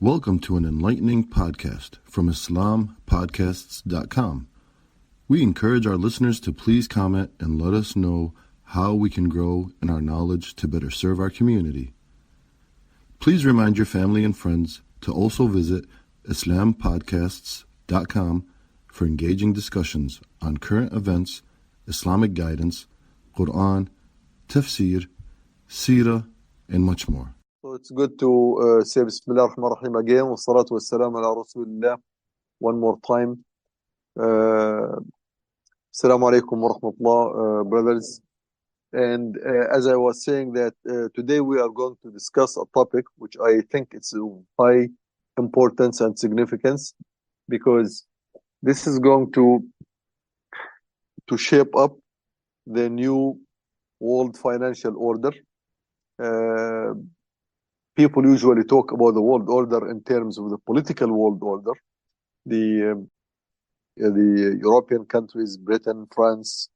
Welcome to an enlightening podcast from islampodcasts.com. We encourage our listeners to please comment and let us know how we can grow in our knowledge to better serve our community. Please remind your family and friends to also visit islampodcasts.com for engaging discussions on current events, Islamic guidance, Quran, tafsir, seerah, and much more. So it's good to say Bismillah ar-Rahman ar-Rahim again. Wa salatu wa salam ala Rasulillah one more time. Assalamu alaikum wa rahmatullah, brothers. And as I was saying that today we are going to discuss a topic which I think it's of high importance and significance, because this is going to shape up the new world financial order. People usually talk about the world order in terms of the political world order. The European countries, Britain, France,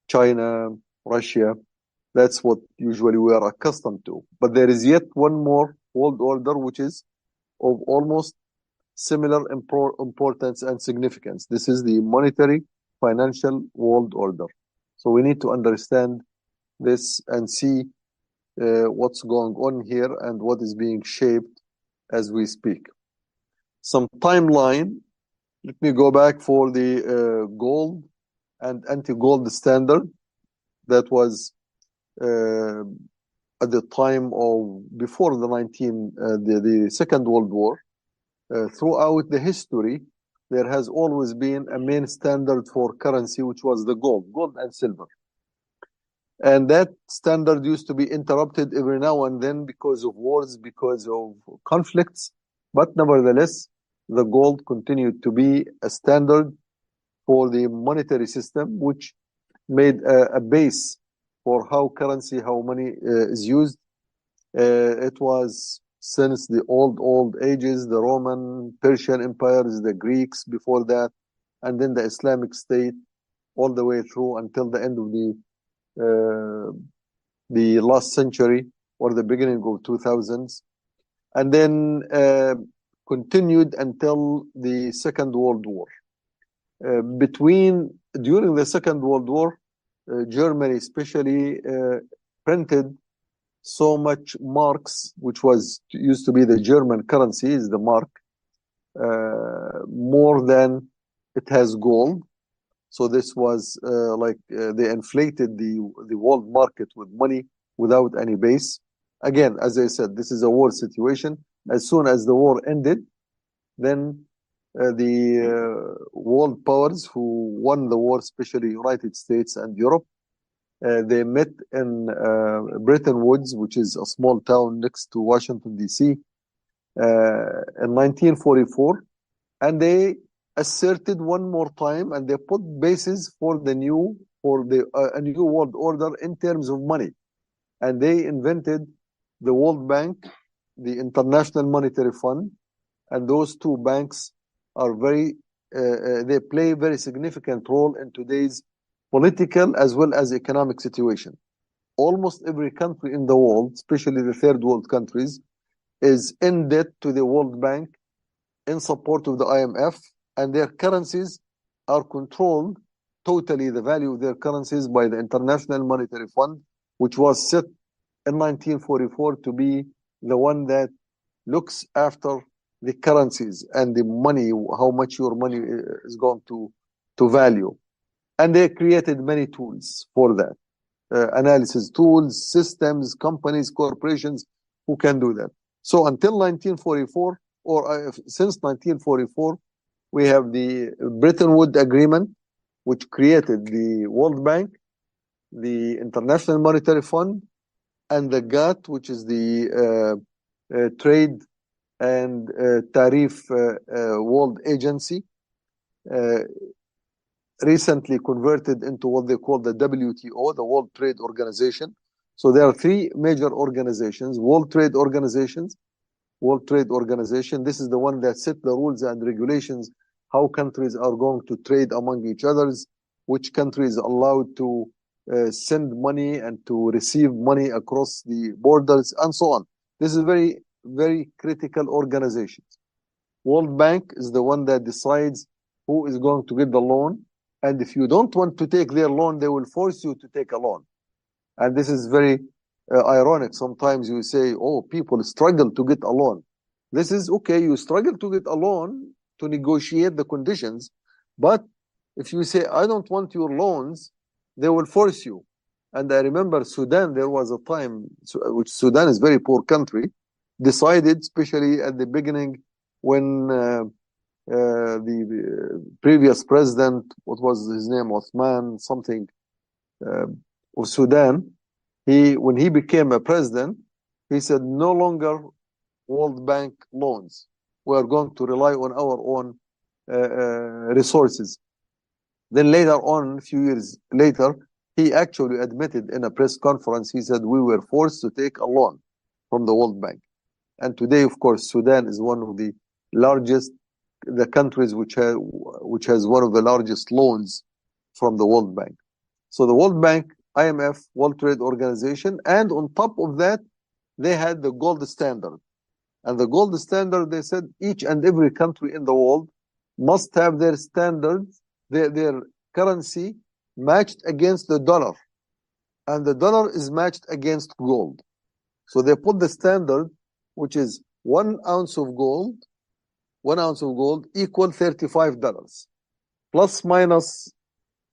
China, Russia, that's what usually we are accustomed to. But there is yet one more world order which is of almost similar importance and significance. This is the monetary financial world order. So we need to understand this and see what's going on here and what is being shaped as we speak. Some timeline. Let me go back for the gold and anti-gold standard that was at the time of before the Second World War. Throughout the history, there has always been a main standard for currency, which was the gold and silver. And that standard used to be interrupted every now and then because of wars, because of conflicts. But nevertheless, the gold continued to be a standard for the monetary system, which made a base for how money is used. It was since the old ages, the Roman, Persian empires, the Greeks before that, and then the Islamic State, all the way through until the end of the last century or the beginning of 2000s, and then continued until the Second World War. During the Second World War, Germany especially printed so much marks, which used to be the German currency, is the mark, more than it has gold. So this was they inflated the world market with money without any base. Again, as I said, this is a war situation. As soon as the war ended, then the world powers who won the war, especially United States and Europe, they met in Bretton Woods, which is a small town next to Washington, D.C., in 1944, and they asserted one more time, and they put bases for a new world order in terms of money. And they invented the World Bank, the International Monetary Fund, and those two banks are they play a very significant role in today's political as well as economic situation. Almost every country in the world, especially the third world countries, is in debt to the World Bank in support of the IMF, and their currencies are controlled totally, the value of their currencies, by the International Monetary Fund, which was set in 1944 to be the one that looks after the currencies and the money, how much your money is going to value. And they created many tools for that. Analysis tools, systems, companies, corporations who can do that. So until 1944, or since 1944, we have the Bretton Woods Agreement, which created the World Bank, the International Monetary Fund, and the GATT, which is the Trade and Tariff World Agency, recently converted into what they call the WTO, the World Trade Organization. So there are three major organizations: World Trade Organization. This is the one that set the rules and regulations, how countries are going to trade among each others, which country is allowed to send money and to receive money across the borders, and so on. This is very very critical organizations. World Bank is the one that decides who is going to get the loan. And if you don't want to take their loan, they will force you to take a loan. And this is very ironic. Sometimes you say, oh, people struggle to get a loan. This is okay. You struggle to get a loan to negotiate the conditions. But if you say, I don't want your loans, they will force you. And I remember Sudan, there was a time, which Sudan is a very poor country, decided, especially at the beginning, when the previous president, what was his name, Othman, something, of Sudan, when he became a president, he said, no longer World Bank loans. We are going to rely on our own resources. Then later on, a few years later, he actually admitted in a press conference, he said, we were forced to take a loan from the World Bank. And today, of course, Sudan is one of the largest, the countries which has one of the largest loans from the World Bank. So the World Bank, IMF, World Trade Organization, and on top of that, they had the gold standard. And the gold standard, they said each and every country in the world must have their standards, their currency matched against the dollar. And the dollar is matched against gold. So they put the standard, which is 1 ounce of gold equal $35. Plus minus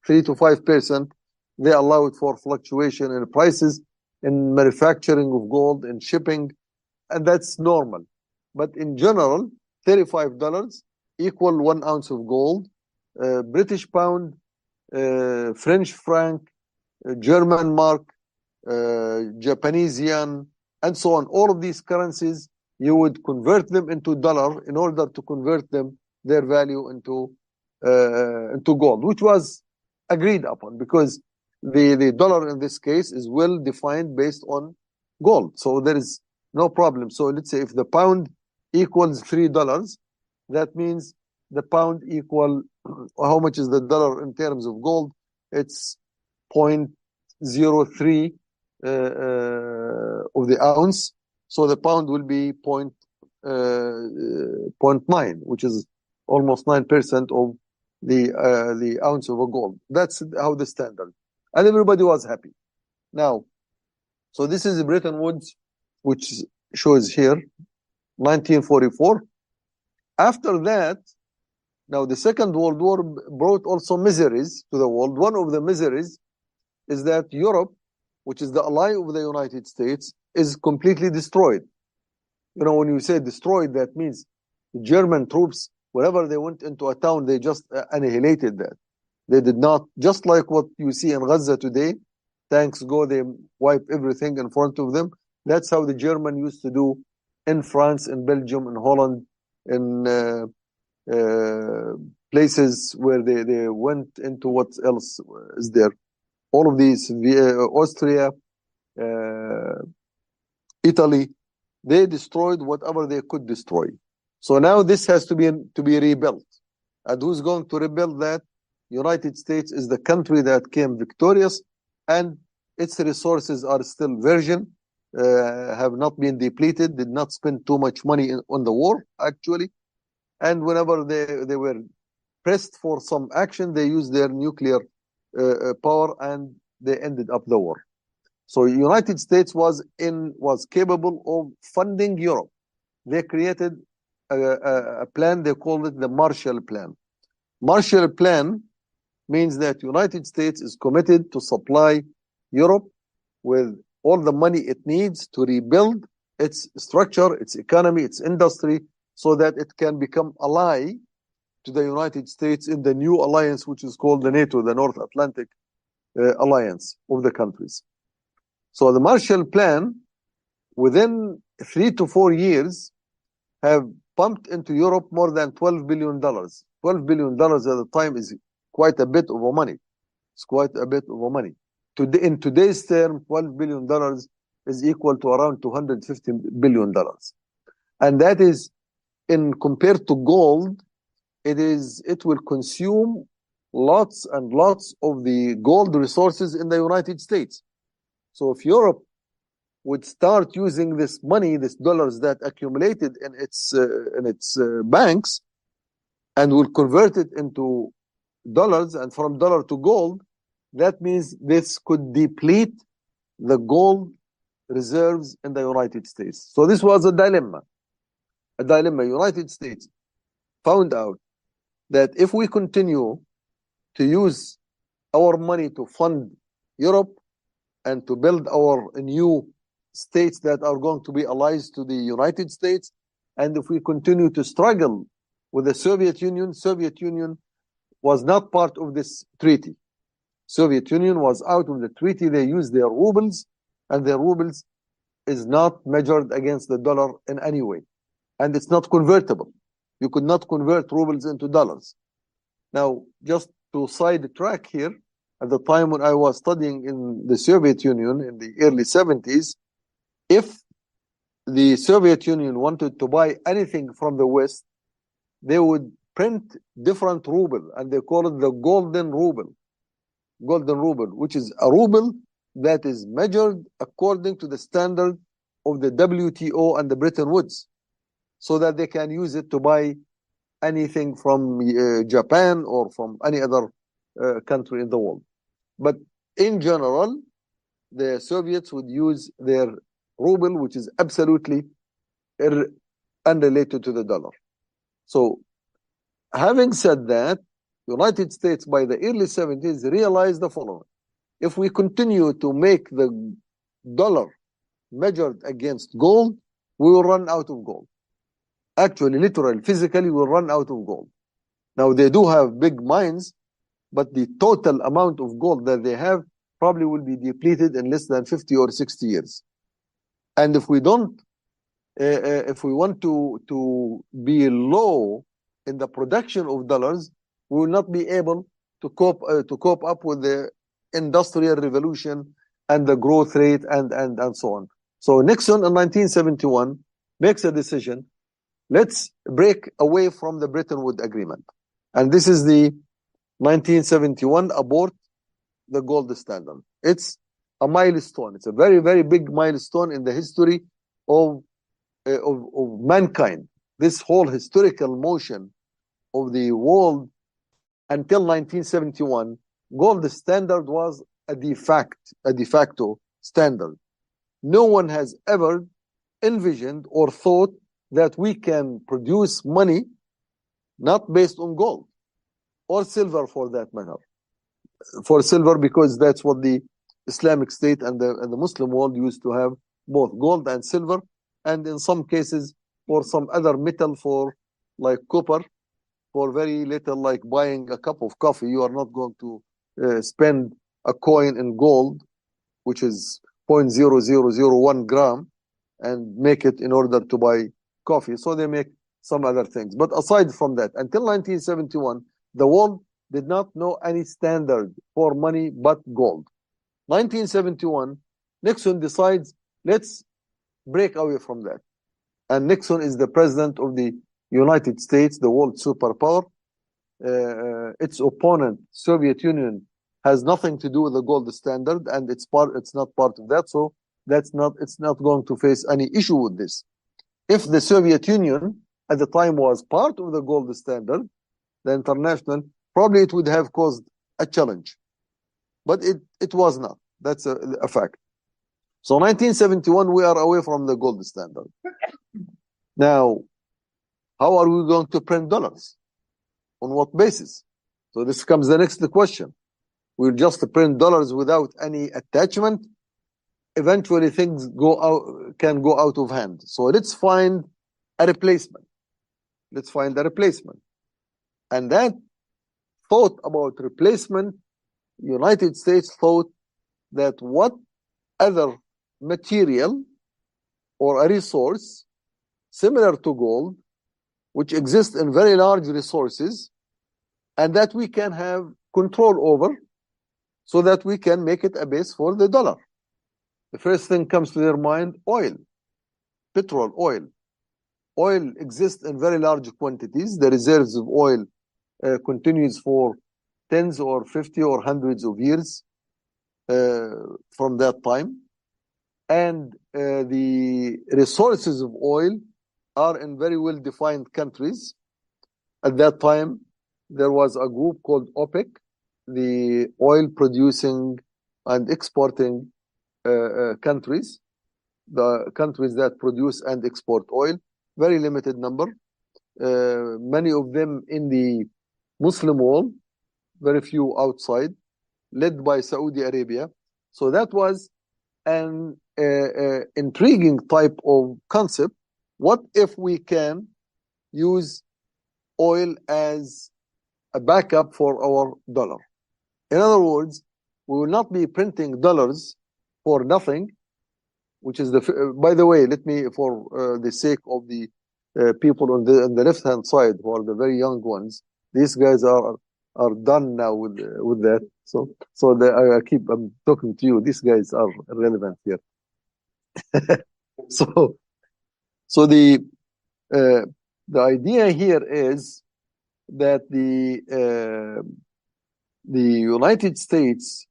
3 to 5%. They allow it for fluctuation in prices, in manufacturing of gold, in shipping, and that's normal. But in general, $35 equal 1 ounce of gold, British pound, French franc, German mark, Japanese yen, and so on. All of these currencies, you would convert them into dollar in order to convert them, their value into gold, which was agreed upon because the dollar in this case is well defined based on gold. So there is no problem. So let's say if the pound equals $3, that means the pound equal, how much is the dollar in terms of gold? It's 0.03 of the ounce. So the pound will be 0.9, which is almost 9% of the ounce of a gold. That's how the standard. And everybody was happy. Now, so this is Bretton Woods, which shows here, 1944. After that, now the Second World War brought also miseries to the world. One of the miseries is that Europe, which is the ally of the United States, is completely destroyed. You know, when you say destroyed, that means the German troops, wherever they went into a town, they just annihilated that. They did not, just like what you see in Gaza today, tanks go, they wipe everything in front of them. That's how the German used to do in France, in Belgium, in Holland, in places where they went into what else is there. All of these, Austria, Italy, they destroyed whatever they could destroy. So now this has to be rebuilt. And who's going to rebuild that? United States is the country that came victorious, and its resources are still virgin, have not been depleted, did not spend too much money on the war, actually. And whenever they were pressed for some action, they used their nuclear power, and they ended up the war. So United States was capable of funding Europe. They created a plan, they called it the Marshall Plan. Marshall Plan means that United States is committed to supply Europe with all the money it needs to rebuild its structure, its economy, its industry, so that it can become ally to the United States in the new alliance, which is called the NATO, the North Atlantic Alliance of the countries. So the Marshall Plan, within 3 to 4 years, have pumped into Europe more than $12 billion. $12 billion at the time is quite a bit of money. It's quite a bit of money. Today, in today's term, $12 billion is equal to around $250 billion. And that is, in compared to gold, it will consume lots and lots of the gold resources in the United States. So if Europe would start using this money, this dollars that accumulated in its banks, and will convert it into dollars, and from dollar to gold, that means this could deplete the gold reserves in the United States. So this was a dilemma. A dilemma. United States found out that if we continue to use our money to fund Europe and to build our new states that are going to be allies to the United States, and if we continue to struggle with the Soviet Union was not part of this treaty. Soviet Union was out of the treaty. They used their rubles, and their rubles is not measured against the dollar in any way. And it's not convertible. You could not convert rubles into dollars. Now, just to sidetrack here, at the time when I was studying in the Soviet Union in the early 70s, if the Soviet Union wanted to buy anything from the West, they would print different ruble, and they call it the golden ruble. Golden ruble, which is a ruble that is measured according to the standard of the WTO and the Bretton Woods, so that they can use it to buy anything from Japan or from any other country in the world. But in general, the Soviets would use their ruble, which is absolutely unrelated to the dollar. So, having said that, United States by the early 70s realized the following. If we continue to make the dollar measured against gold, we will run out of gold. Actually, literally, physically, we'll run out of gold. Now, they do have big mines, but the total amount of gold that they have probably will be depleted in less than 50 or 60 years. And if we don't, if we want to be low in the production of dollars, we will not be able to cope up with the industrial revolution and the growth rate and so on. So Nixon in 1971 makes a decision. Let's break away from the Bretton Woods Agreement. And this is the 1971 abort the gold standard. It's a milestone. It's a very, very big milestone in the history of mankind. This whole historical motion of the world until 1971, gold standard was a de facto standard. No one has ever envisioned or thought that we can produce money not based on gold or silver, for that matter. For silver, because that's what the Islamic State and the Muslim world used to have, both gold and silver, and in some cases for some other metal, for like copper, for very little, like buying a cup of coffee. You are not going to spend a coin in gold, which is 0.0001 gram, and make it in order to buy coffee. So they make some other things. But aside from that, until 1971, the world did not know any standard for money but gold. 1971, Nixon decides, let's break away from that. And Nixon is the president of the United States, the world superpower. Its opponent, Soviet Union, has nothing to do with the gold standard, and it's not part of that. So it's not going to face any issue with this. If the Soviet Union at the time was part of the gold standard, the international, probably it would have caused a challenge. But it was not. That's a fact. So 1971, we are away from the gold standard. Now, how are we going to print dollars? On what basis? So this comes the next question. We'll just print dollars without any attachment. Eventually things can go out of hand. So let's find a replacement. Let's find a replacement. And that thought about replacement, United States thought that what other material or a resource similar to gold, which exists in very large resources, and that we can have control over, so that we can make it a base for the dollar. The first thing comes to their mind, oil, petrol, oil. Oil exists in very large quantities. The reserves of oil continues for tens or 50 or hundreds of years from that time. and the resources of oil are in very well-defined countries. At that time, there was a group called OPEC, the oil producing and exporting countries, the countries that produce and export oil, very limited number, many of them in the Muslim world, very few outside, led by Saudi Arabia. So that was an intriguing type of concept. What if we can use oil as a backup for our dollar? In other words, we will not be printing dollars for nothing, which is by the way, let me, for the sake of the people on the left-hand side, who are the very young ones, these guys are done now with that. So I'm talking to you. These guys are relevant here. So the idea here is that the United States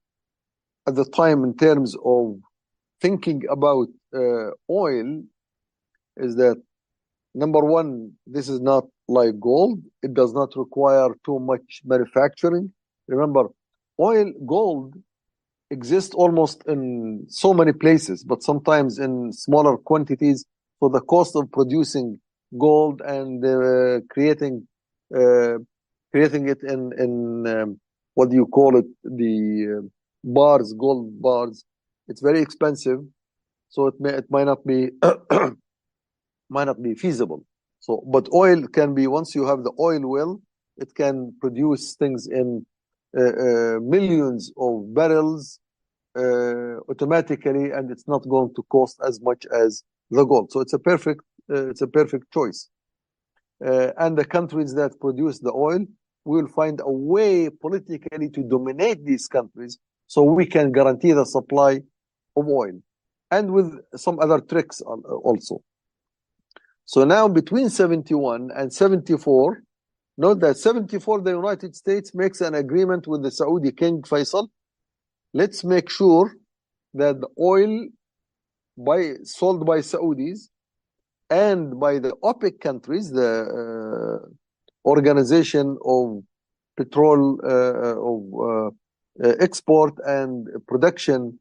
at the time, in terms of thinking about oil, is that number one, this is not like gold. It does not require too much manufacturing. Remember, gold exists almost in so many places, but sometimes in smaller quantities. So the cost of producing gold and creating it in what do you call it, the bars, gold bars, it's very expensive. So it might not be might not be feasible. So, but oil can be, once you have the oil well, it can produce things in millions of barrels automatically, and it's not going to cost as much as the gold. So it's a perfect choice. And the countries that produce the oil will find a way politically to dominate these countries, so we can guarantee the supply of oil, and with some other tricks also. So now between 71 and 74, note that 74, the United States makes an agreement with the Saudi King Faisal. Let's make sure that the oil sold by Saudis and by the OPEC countries, the organization of petrol, export and producing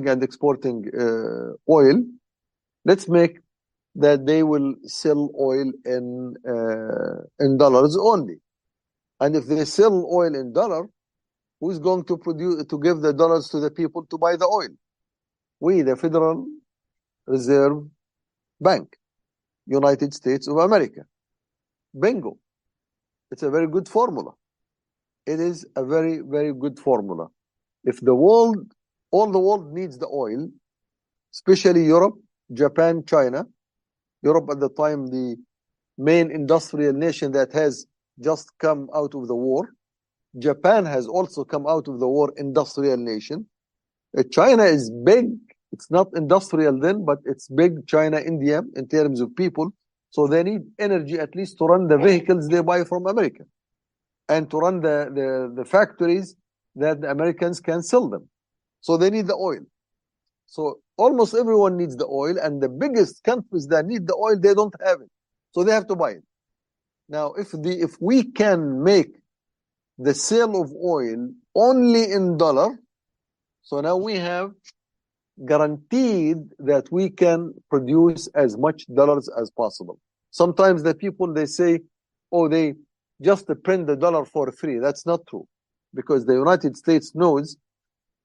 and exporting oil, let's make that they will sell oil in dollars only. And if they sell oil in dollar, who's going to give the dollars to the people to buy the oil? We, the Federal Reserve Bank, United States of America. Bingo. It's a very good formula. It is a very, very good formula. If all the world needs the oil, especially Europe, Japan, China. Europe at the time, the main industrial nation that has just come out of the war. Japan has also come out of the war, industrial nation. China is big. It's not industrial then, but it's big. China, India, in terms of people. So they need energy at least to run the vehicles they buy from America, and to run the factories that the Americans can sell them. So they need the oil. So almost everyone needs the oil, and the biggest countries that need the oil, they don't have it. So they have to buy it. Now, if we can make the sale of oil only in dollar, so now we have guaranteed that we can produce as much dollars as possible. Sometimes the people, they say, oh, they just print the dollar for free. That's not true, because the United States knows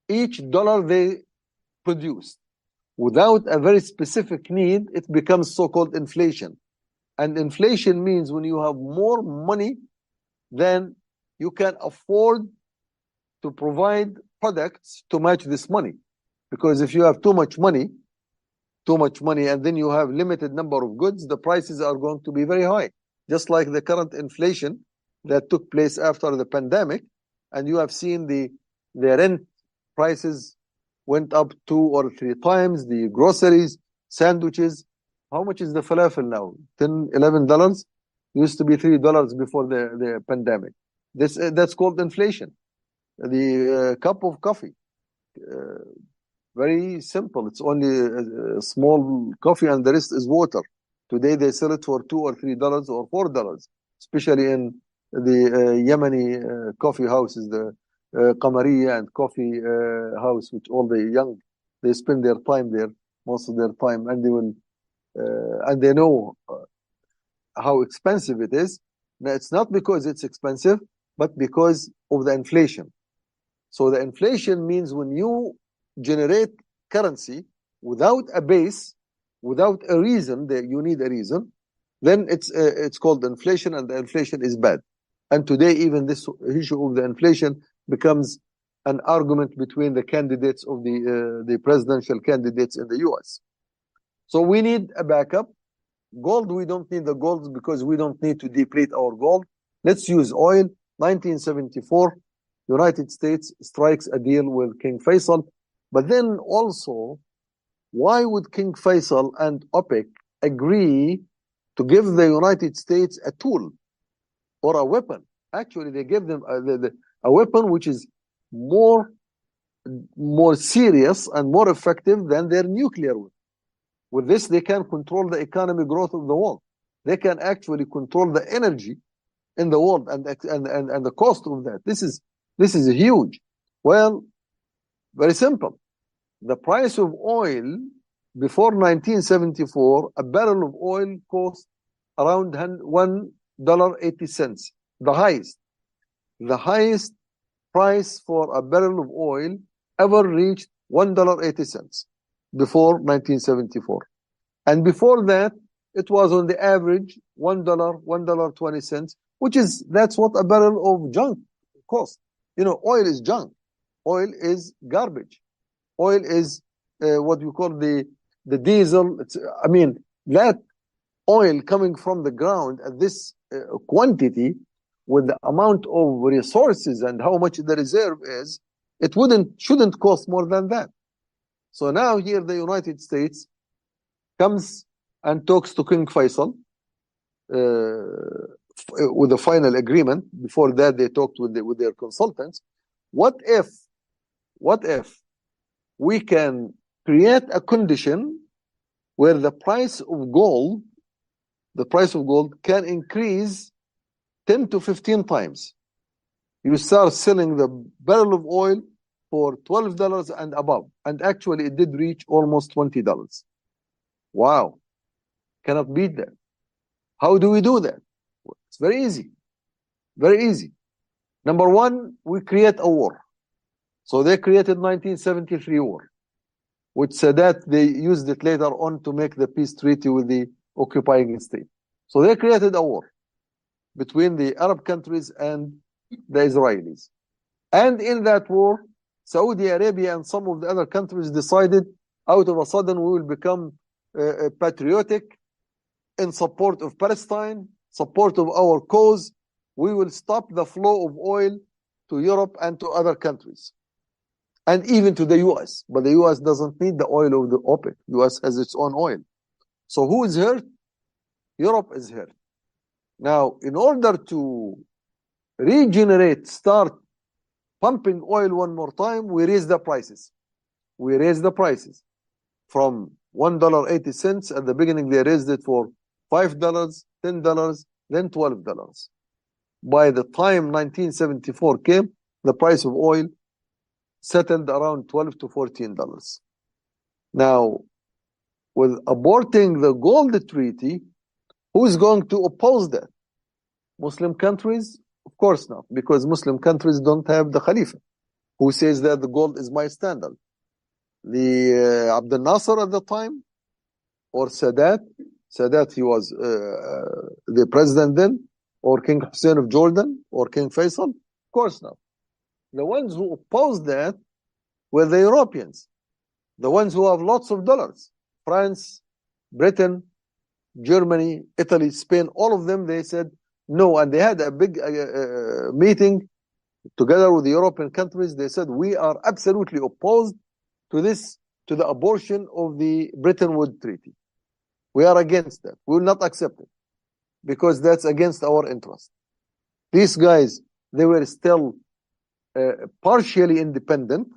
each dollar they produce without a very specific need, it becomes so-called inflation. And inflation means when you have more money than you can afford to provide products to match this money. Because if you have too much money, and then you have limited number of goods, the prices are going to be very high. Just like the current inflation that took place after the pandemic, and you have seen the rent prices went up 2 or 3 times, the groceries, sandwiches. How much is the falafel now? $10, $11? Used to be $3 before the pandemic. That's called inflation. The cup of coffee, Very simple. It's only a small coffee and the rest is water. Today they sell it for $2 or $3 or $4, especially in the Yemeni coffee houses, the Qamariya and coffee house, which all the young, they spend their time there, most of their time, and they know how expensive it is. Now, it's not because it's expensive, but because of the inflation. So the inflation means when you generate currency without a base, without a reason, that you need a reason, then it's called inflation, and the inflation is bad. And today, even this issue of the inflation becomes an argument between the candidates of the presidential candidates in the U.S. So we need a backup. Gold, we don't need the gold because we don't need to deplete our gold. Let's use oil. 1974, United States strikes a deal with King Faisal. But then also, why would King Faisal and OPEC agree to give the United States a tool or a weapon? Actually, they gave them a weapon which is more serious and more effective than their nuclear weapon. With this, they can control the economic growth of the world. They can actually control the energy in the world and the cost of that. This is huge. Well, very simple. The price of oil before 1974, a barrel of oil cost around $1.80. The highest price for a barrel of oil ever reached $1.80 before 1974. And before that, it was on the average $1, $1.20, that's what a barrel of junk cost. Oil is junk. Oil is garbage. Oil is what we call the diesel. That oil coming from the ground at this quantity, with the amount of resources and how much the reserve is, it shouldn't cost more than that. So now here the United States comes and talks to King Faisal with a final agreement. Before that, they talked with their consultants. What if we can create a condition where the price of gold can increase 10 to 15 times? You start selling the barrel of oil for $12 and above. And actually, it did reach almost $20. Wow. Cannot beat that. How do we do that? It's very easy. Very easy. Number one, we create a war. So they created 1973 war, which Sadat, they used it later on to make the peace treaty with the occupying state. So they created a war between the Arab countries and the Israelis. And in that war, Saudi Arabia and some of the other countries decided out of a sudden we will become patriotic in support of Palestine, support of our cause. We will stop the flow of oil to Europe and to other countries, and even to the US. But the US doesn't need the oil of the OPEC. US has its own oil. So who is hurt? Europe is hurt. Now, in order to regenerate, start pumping oil one more time, we raise the prices. We raise the prices from $1.80. At the beginning, they raised it for $5, $10, then $12. By the time 1974 came, the price of oil settled around $12 to $14. Now, with aborting the gold treaty, who is going to oppose that? Muslim countries? Of course not, because Muslim countries don't have the Khalifa, who says that the gold is my standard. The Abdel Nasser at the time, or Sadat, he was the president then, or King Hussein of Jordan, or King Faisal? Of course not. The ones who opposed that were the Europeans, the ones who have lots of dollars. France, Britain, Germany, Italy, Spain, all of them, they said no. And they had a big meeting together with the European countries. They said, we are absolutely opposed to this, to the abortion of the Bretton Woods Treaty. We are against that. We will not accept it because that's against our interest. These guys, they were still partially independent,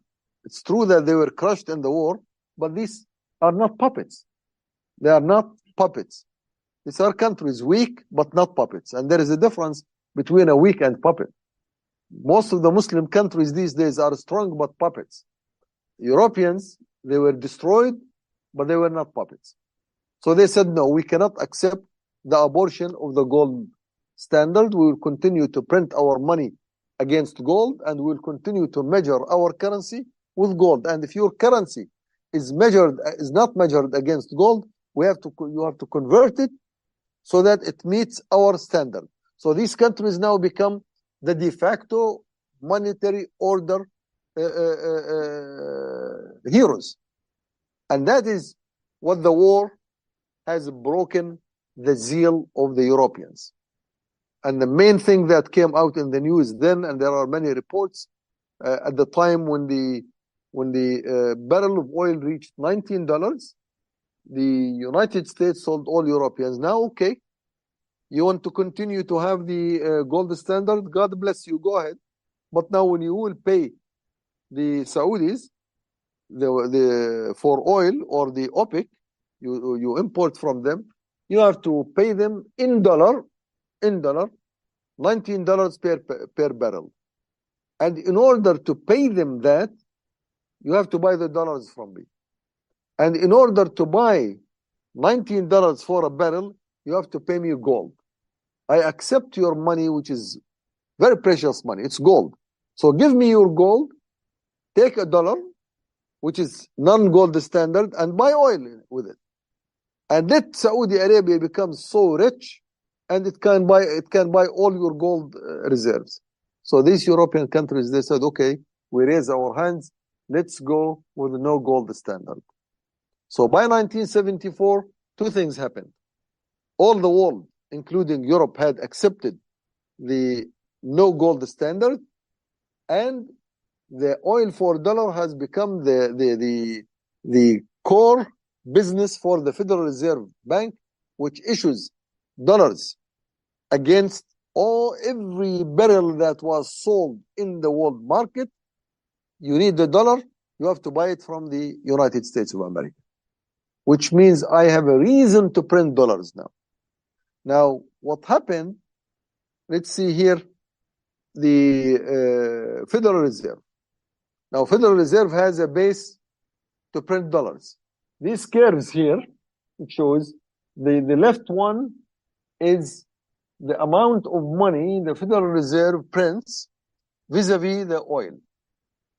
It's true that they were crushed in the war, but these are not puppets. They are not puppets. These are countries weak, but not puppets. And there is a difference between a weak and puppet. Most of the Muslim countries these days are strong, but puppets. Europeans, they were destroyed, but they were not puppets. So they said, no, we cannot accept the abortion of the gold standard. We will continue to print our money against gold, and we will continue to measure our currency with gold. And if your currency is not measured against gold, you have to convert it so that it meets our standard. So these countries now become the de facto monetary order heroes. And that is what the war has broken the zeal of the Europeans. And the main thing that came out in the news then, and there are many reports, at the time when the barrel of oil reached $19, the United States told all Europeans, now, okay, you want to continue to have the gold standard, God bless you, go ahead. But now when you will pay the Saudis for oil, or the OPEC, you import from them, you have to pay them in dollar, $19 per barrel. And in order to pay them that, you have to buy the dollars from me. And in order to buy $19 for a barrel, you have to pay me gold. I accept your money, which is very precious money. It's gold. So give me your gold, take $1, which is non-gold standard, and buy oil with it. And let Saudi Arabia become so rich, and it can buy all your gold reserves. So these European countries, they said, okay, we raise our hands, let's go with the no gold standard. So by 1974, two things happened. All the world, including Europe, had accepted the no gold standard, and the oil for dollar has become the core business for the Federal Reserve Bank, which issues dollars against every barrel that was sold in the world market. You need the dollar, you have to buy it from the United States of America, which means I have a reason to print dollars now. Now, what happened, let's see here, the Federal Reserve. Now, Federal Reserve has a base to print dollars. These curves here, it shows the left one is the amount of money the Federal Reserve prints vis-a-vis the oil.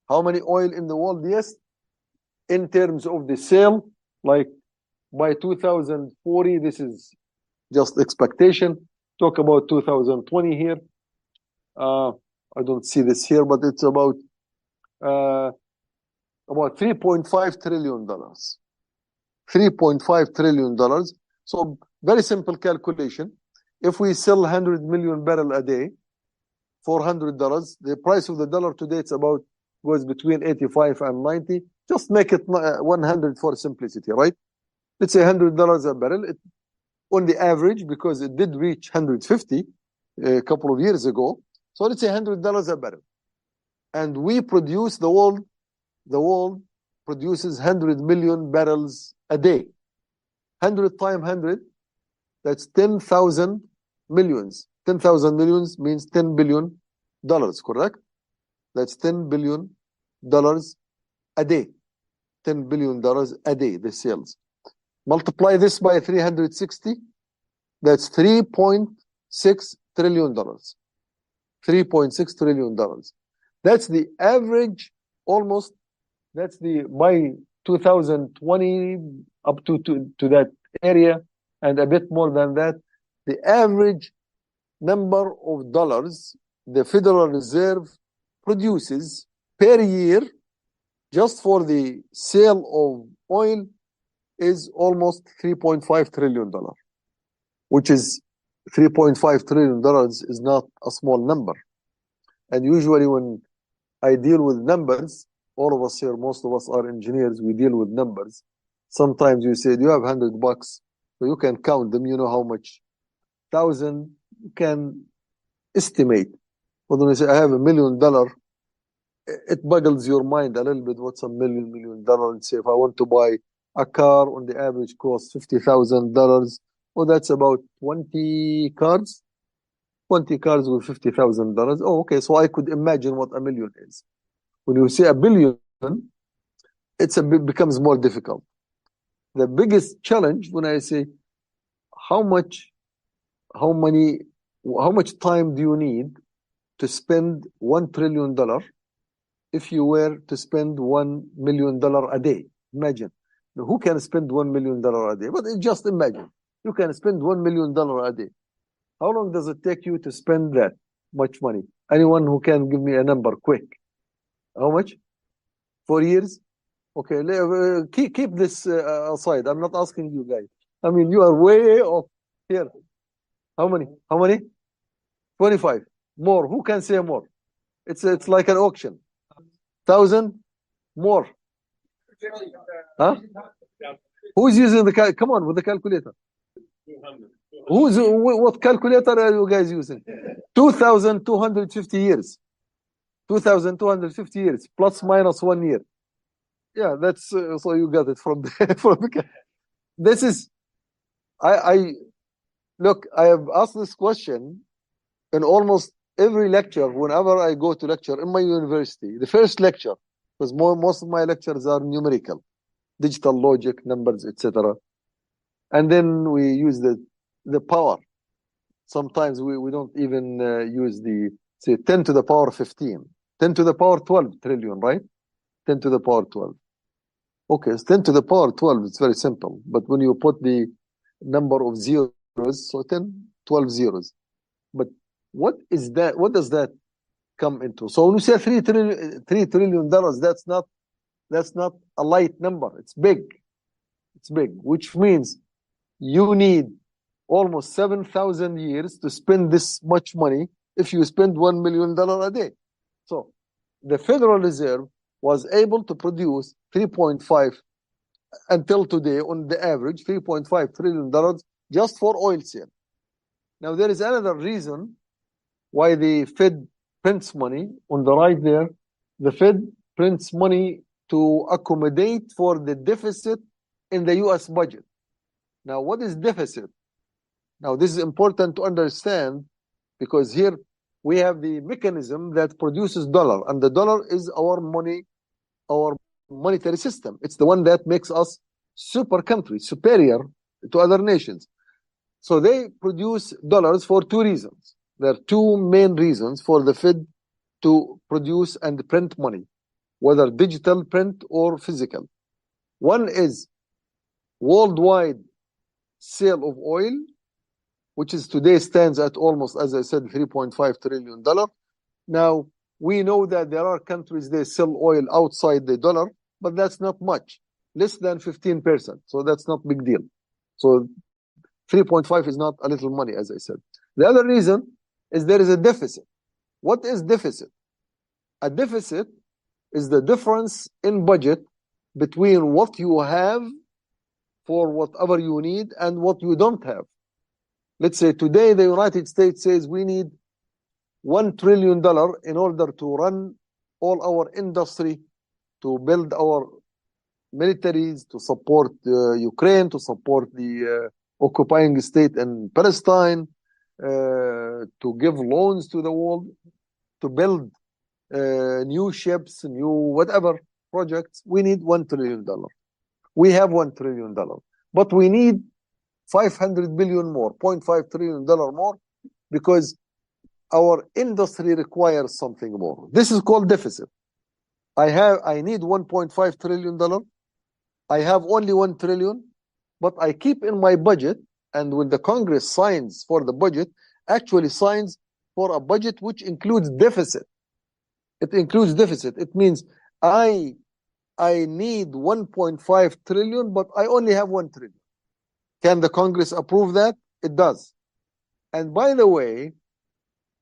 How many oil in the world? Yes, in terms of the sale, like by 2040, this is just expectation. Talk about 2020 here. I don't see this here, but it's about $3.5 trillion. $3.5 trillion. So very simple calculation. If we sell 100 million barrel a day for $100, the price of the dollar today goes between 85 and 90. Just make it 100 for simplicity, right? Let's say $100 a barrel. On the average, because it did reach 150 a couple of years ago. So let's say $100 a barrel. And we produce, the world produces 100 million barrels a day. 100 times 100, that's 10,000 millions. 10,000 millions means $10 billion, correct? That's $10 billion a day. $10 billion a day, the sales. Multiply this by 360, that's $3.6 trillion. $3.6 trillion. That's the average, almost, by 2020 up to that area, and a bit more than that, the average number of dollars the Federal Reserve produces per year just for the sale of oil is almost $3.5 trillion, which is $3.5 trillion is not a small number. And usually when I deal with numbers, all of us here, most of us are engineers, we deal with numbers. Sometimes you say, do you have $100? So you can count them, you know how much. 1,000, you can estimate. But when you say, I have $1 million it boggles your mind a little bit. What's $1 million? Let's say if I want to buy a car on the average costs $50,000. Well, that's about 20 cars. 20 cars with $50,000. Oh, okay. So I could imagine what a million is. When you say a billion, becomes more difficult. The biggest challenge when I say how much time do you need to spend $1 trillion if you were to spend $1 million a day? Imagine. Now, who can spend $1 million a day? But just imagine. You can spend $1 million a day. How long does it take you to spend that much money? Anyone who can give me a number quick? How much? 4 years? Okay, keep this aside. I'm not asking you guys. I mean, you are way off here. How many? 25. More. Who can say more? It's like an auction. 1,000? More. Huh? Who's using come on with the calculator? What calculator are you guys using? 2,250 years. 2,250 years plus minus 1 year. Yeah, that's so you got it from the this is I look, I have asked this question in almost every lecture whenever I go to lecture in my university. The first lecture, because most of my lectures are numerical, digital logic, numbers, etc. And then we use the power. Sometimes we don't even use the, say, 10 to the power 15, 10 to the power 12 trillion, right? 10 to the power 12. Okay, it's 10 to the power 12, it's very simple. But when you put the number of zeros, so 10, 12 zeros. But what is that? What does that come into? So when you say $3 trillion, that's not a light number. It's big. It's big, which means you need almost 7,000 years to spend this much money if you spend $1 million a day. So the Federal Reserve was able to produce 3.5 until today, on the average, $3.5 trillion just for oil sale. Now, there is another reason why the Fed prints money. On the right there, the Fed prints money to accommodate for the deficit in the US budget. Now, what is deficit? Now, this is important to understand because here we have the mechanism that produces dollar, and the dollar is our money, our monetary system. It's the one that makes us super country, superior to other nations. So they produce dollars for two reasons. There are two main reasons for the Fed to produce and print money, whether digital print or physical. One is worldwide sale of oil, which is today stands at almost, as I said, $3.5 trillion. Now, we know that there are countries they sell oil outside the dollar, but that's not much, less than 15%. So that's not big deal. So 3.5 is not a little money, as I said. The other reason is there is a deficit. What is deficit? A deficit is the difference in budget between what you have for whatever you need and what you don't have. Let's say today the United States says we need $1 trillion in order to run all our industry, to build our militaries, to support Ukraine, to support the occupying state in Palestine, to give loans to the world, to build new ships, new whatever projects. We need $1 trillion. We have $1 trillion, but we need 500 billion more, $0.5 trillion more, because our industry requires something more. This is called deficit. I need $1.5 trillion. I have only 1 trillion, but I keep in my budget, and when the Congress signs for the budget, actually signs for a budget which includes deficit. It includes deficit. It means I need 1.5 trillion, but I only have 1 trillion. Can the Congress approve that? It does. And by the way,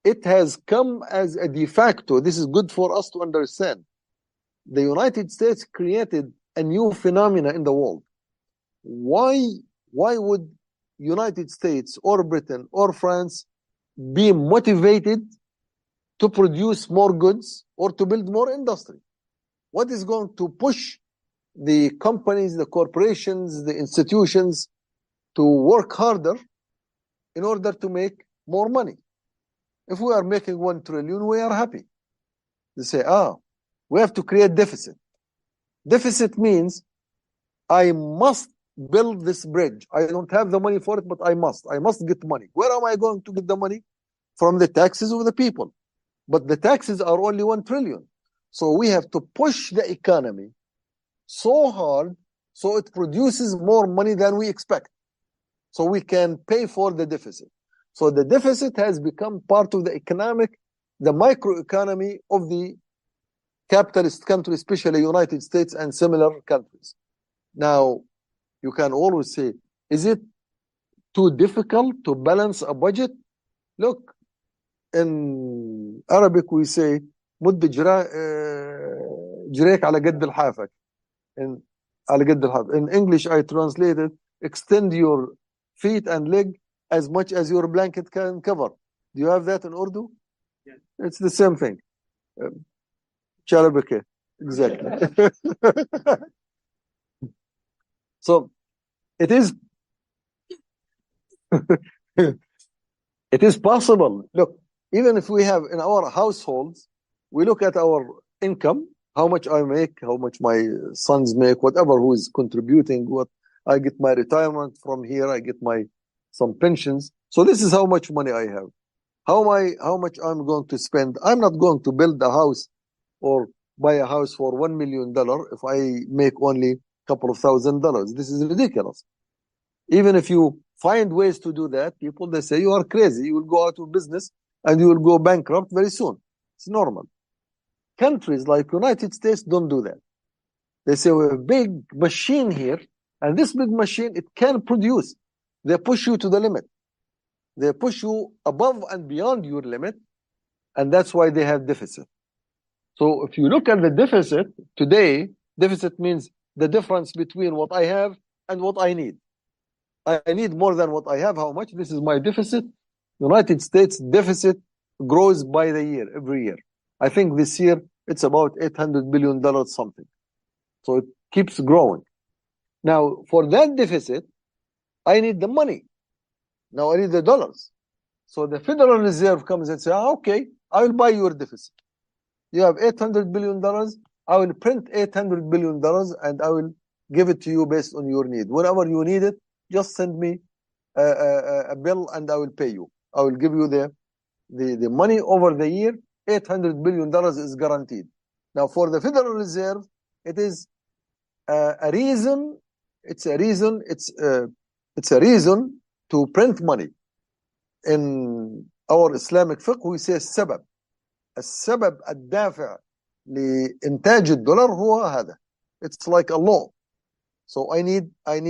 it has come as a de facto. This is good for us to understand. The United States created a new phenomena in the world. Why would United States or Britain or France be motivated to produce more goods or to build more industry? What is going to push the companies, the corporations, the institutions to work harder in order to make more money? If we are making 1 trillion, we are happy. They say, we have to create deficit. Deficit means I must build this bridge. I don't have the money for it, but I must. I must get money. Where am I going to get the money? From the taxes of the people. But the taxes are only 1 trillion. So we have to push the economy so hard so it produces more money than we expect. So we can pay for the deficit. So the deficit has become part of the microeconomy of the capitalist country, especially United States and similar countries. Now, you can always say, is it too difficult to balance a budget? Look, in Arabic we say, مد جريك على قد لحافك. In English I translated, extend your feet and leg as much as your blanket can cover. Do you have that in Urdu? Yes. It's the same thing. Charabike, exactly. So it is it is possible. Look, even if we have in our households, we look at our income, how much I make, how much my sons make, whatever who is contributing, what I get my retirement from here, I get some pensions. So this is how much money I have. How much I'm going to spend. I'm not going to build a house or buy a house for $1 million if I make only a couple of $1,000. This is ridiculous. Even if you find ways to do that, people, they say you are crazy. You will go out of business and you will go bankrupt very soon. It's normal. Countries like United States don't do that. They say we have a big machine here, and this big machine, it can produce. They push you to the limit. They push you above and beyond your limit, and that's why they have deficit. So if you look at the deficit today, deficit means the difference between what I have and what I need. I need more than what I have. How much? This is my deficit. United States deficit grows by the year, every year. I think this year it's about $800 billion something. So it keeps growing. Now, for that deficit, I need the money. Now I need the dollars. So the Federal Reserve comes and says, okay, I will buy your deficit. You have $800 billion. I will print $800 billion and I will give it to you based on your need. Whenever you need it, just send me a bill and I will pay you. I will give you the money over the year. $800 billion is guaranteed. Now for the Federal Reserve, it is a reason. It's a reason to print money. In our Islamic fiqh, we say السبب. السبب الدافع لإنتاج الدولار هو هذا. It's like a law. So I need a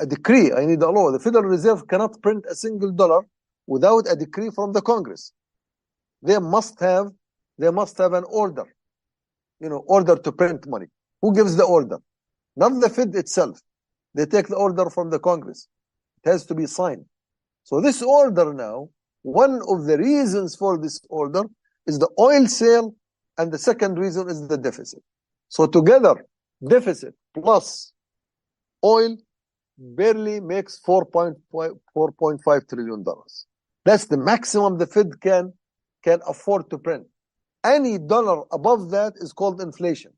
decree. I need a law. The Federal Reserve cannot print a single dollar without a decree from the Congress. They must have an order. Order to print money. Who gives the order? Not the Fed itself. They take the order from the Congress. It has to be signed. So this order now, one of the reasons for this order is the oil sale, and the second reason is the deficit. So together, deficit plus oil barely makes $4.5 trillion. That's the maximum the Fed can afford to print. Any dollar above that is called inflation.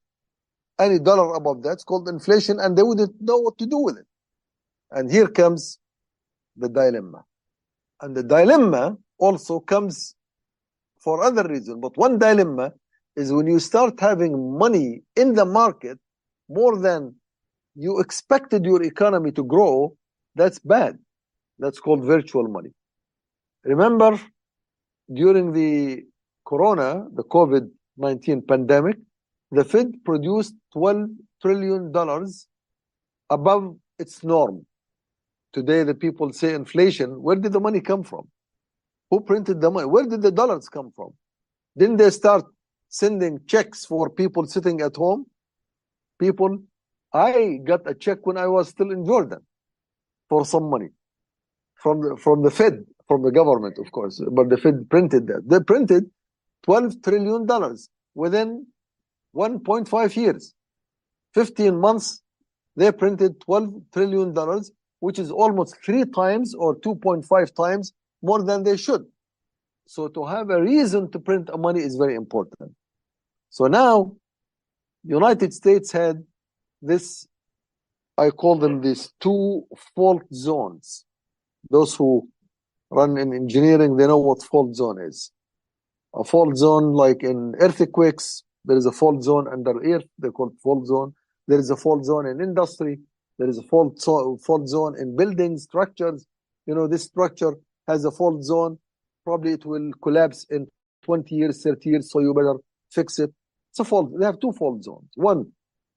Any dollar above that is called inflation, and they wouldn't know what to do with it. And here comes the dilemma. And the dilemma also comes for other reasons. But one dilemma is when you start having money in the market more than you expected your economy to grow, that's bad. That's called virtual money. Remember, during the COVID-19 pandemic, the Fed produced $12 trillion above its norm. Today, the people say inflation. Where did the money come from? Who printed the money? Where did the dollars come from? Didn't they start sending checks for people sitting at home? I got a check when I was still in Jordan for some money from the Fed, from the government, of course, but the Fed printed that. They printed $12 trillion within 1.5 years. 15 months, they printed $12 trillion, which is almost 3 times or 2.5 times more than they should. So to have a reason to print money is very important. So now, United States had this, I call them these 2 fault zones. Those who run in engineering, they know what fault zone is. A fault zone, like in earthquakes, there is a fault zone under earth, they call it fault zone. There is a fault zone in industry. There is a fault zone in buildings, structures. This structure has a fault zone. Probably it will collapse in 20 years, 30 years, so you better fix it. It's a fault. They have 2 fault zones. One,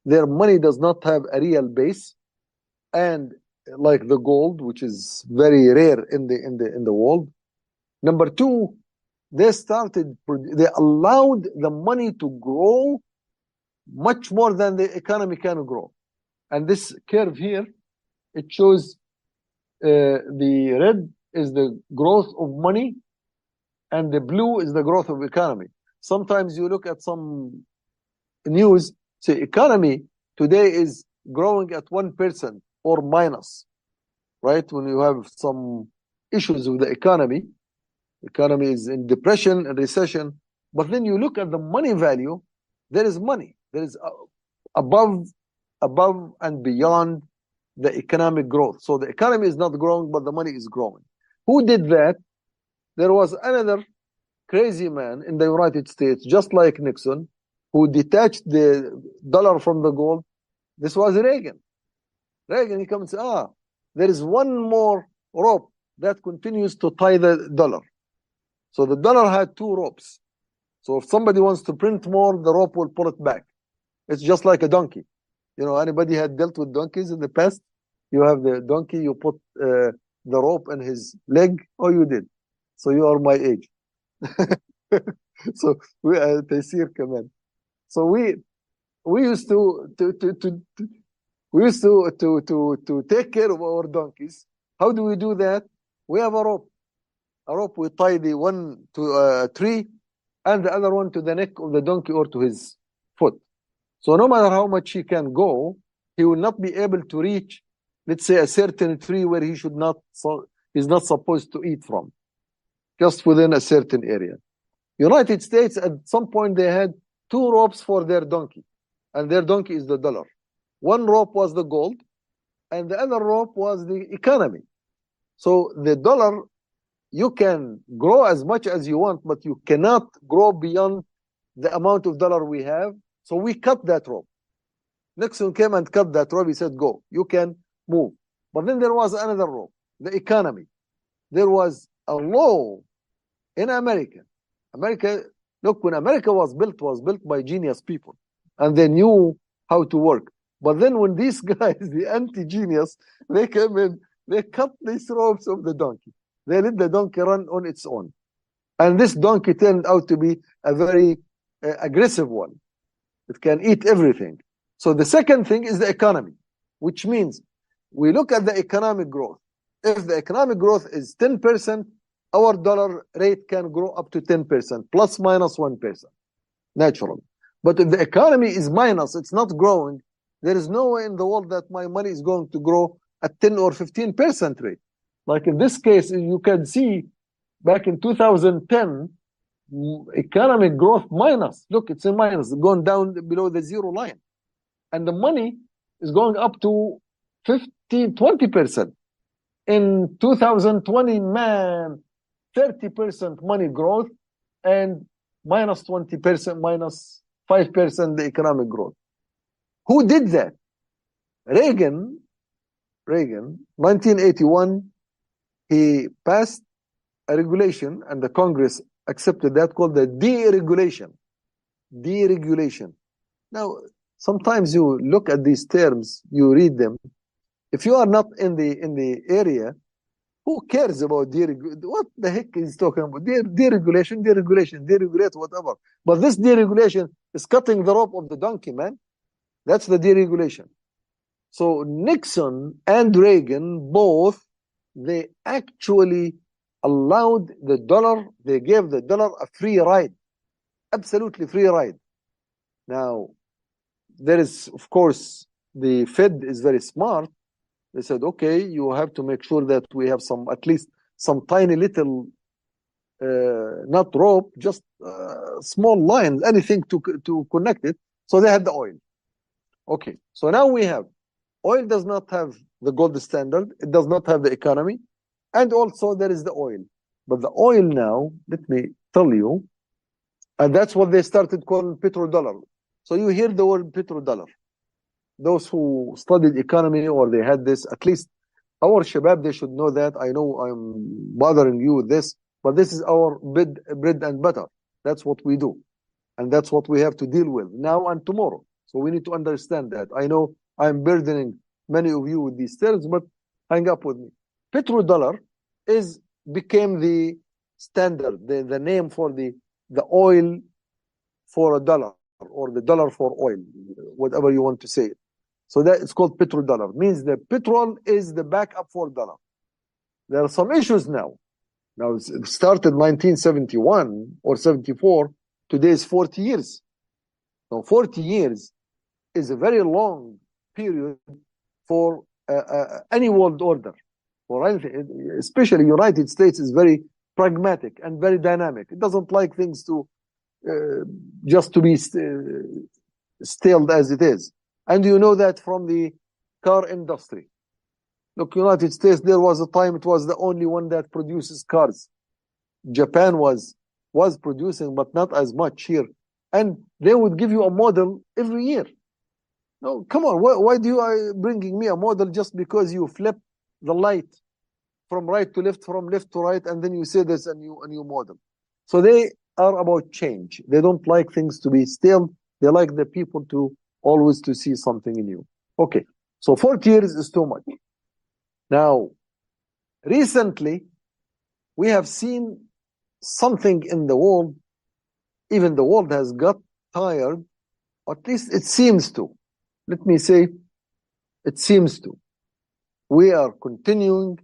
their money does not have a real base, and like the gold, which is very rare in the world. Number 2, they allowed the money to grow much more than the economy can grow. And this curve here, it shows the red is the growth of money and the blue is the growth of economy. Sometimes you look at some news, say economy today is growing at 1% or minus, right? When you have some issues with the economy is in depression and recession. But then you look at the money value, there is money. There is above and beyond the economic growth. So the economy is not growing, but the money is growing. Who did that? There was another crazy man in the United States, just like Nixon, who detached the dollar from the gold. This was Reagan. Reagan, he comes and says, there is one more rope that continues to tie the dollar. So the dollar had 2 ropes. So if somebody wants to print more, the rope will pull it back. It's just like a donkey. Anybody had dealt with donkeys in the past? You have the donkey, you put the rope in his leg. Oh, you did. So you are my age. So we Taysir Kaman. So we used to take care of our donkeys. How do we do that? We have a rope. A rope, we tie the one to a tree and the other one to the neck of the donkey or to his foot. So no matter how much he can go, he will not be able to reach, let's say, a certain tree where he's not supposed to eat from, just within a certain area. United States, at some point, they had 2 ropes for their donkey, and their donkey is the dollar. One rope was the gold, and the other rope was the economy. So the dollar, you can grow as much as you want, but you cannot grow beyond the amount of dollar we have. So we cut that rope. Nixon came and cut that rope. He said, go, you can move. But then there was another rope, the economy. There was a law in America. Look, when America was built by genius people, and they knew how to work. But then when these guys, the anti-genius, they came in, they cut these ropes of the donkey. They let the donkey run on its own. And this donkey turned out to be a very aggressive one. It can eat everything. So the second thing is the economy, which means we look at the economic growth. If the economic growth is 10%, our dollar rate can grow up to 10%, plus minus 1%, naturally. But if the economy is minus, it's not growing, there is no way in the world that my money is going to grow at 10 or 15% rate. Like in this case, you can see back in 2010, economic growth minus. Look, it's a minus, going down below the 0 line. And the money is going up to 20%. In 2020, man, 30% money growth and minus 20%, minus 5% the economic growth. Who did that? Reagan, 1981, he passed a regulation and the Congress accepted that, called the deregulation. Deregulation. Now, sometimes you look at these terms, you read them. If you are not in the area, who cares about deregulation? What the heck is talking about? Deregulation, deregulate whatever. But this deregulation is cutting the rope of the donkey, man. That's the deregulation. So Nixon and Reagan, both, they actually allowed the dollar, they gave the dollar a free ride. absolutely free ride. Now, there is, of course, the Fed is very smart. They said, okay, you have to make sure that we have some, at least some tiny little, not rope, just small lines, anything to connect it. So they had the oil. Okay, so now we have oil does not have the gold standard. It does not have the economy. And also there is the oil. But the oil now, let me tell you, and that's what they started calling petrodollar. So you hear the word petrodollar. Those who studied economy or they had this, at least our shabab, they should know that. I know I'm bothering you with this, but this is our bread and butter. That's what we do. And that's what we have to deal with now and tomorrow. So we need to understand that. I know I'm burdening many of you with these terms, but hang up with me. Petrodollar became the standard, the name for the oil for a dollar, or the dollar for oil, whatever you want to say it. So that it's called petrodollar. Means the petrol is the backup for dollar. There are some issues now. Now it started 1971 or 74. Today is 40 years. Now 40 years is a very long period for any world order. For anything, especially United States is very pragmatic and very dynamic. It doesn't like things to just to be stalled as it is. And you know that from the car industry. Look, United States, there was a time it was the only one that produces cars. Japan was producing, but not as much here. And they would give you a model every year. No, come on, why do you bringing me a model just because you flip the light from right to left, from left to right, and then you say there's a new model. So they are about change. They don't like things to be still. They like the people to always to see something new. Okay, so 40 years is too much. Now, recently, we have seen something in the world. Even the world has got tired, or at least it seems to. Let me say, it seems to. We are continuing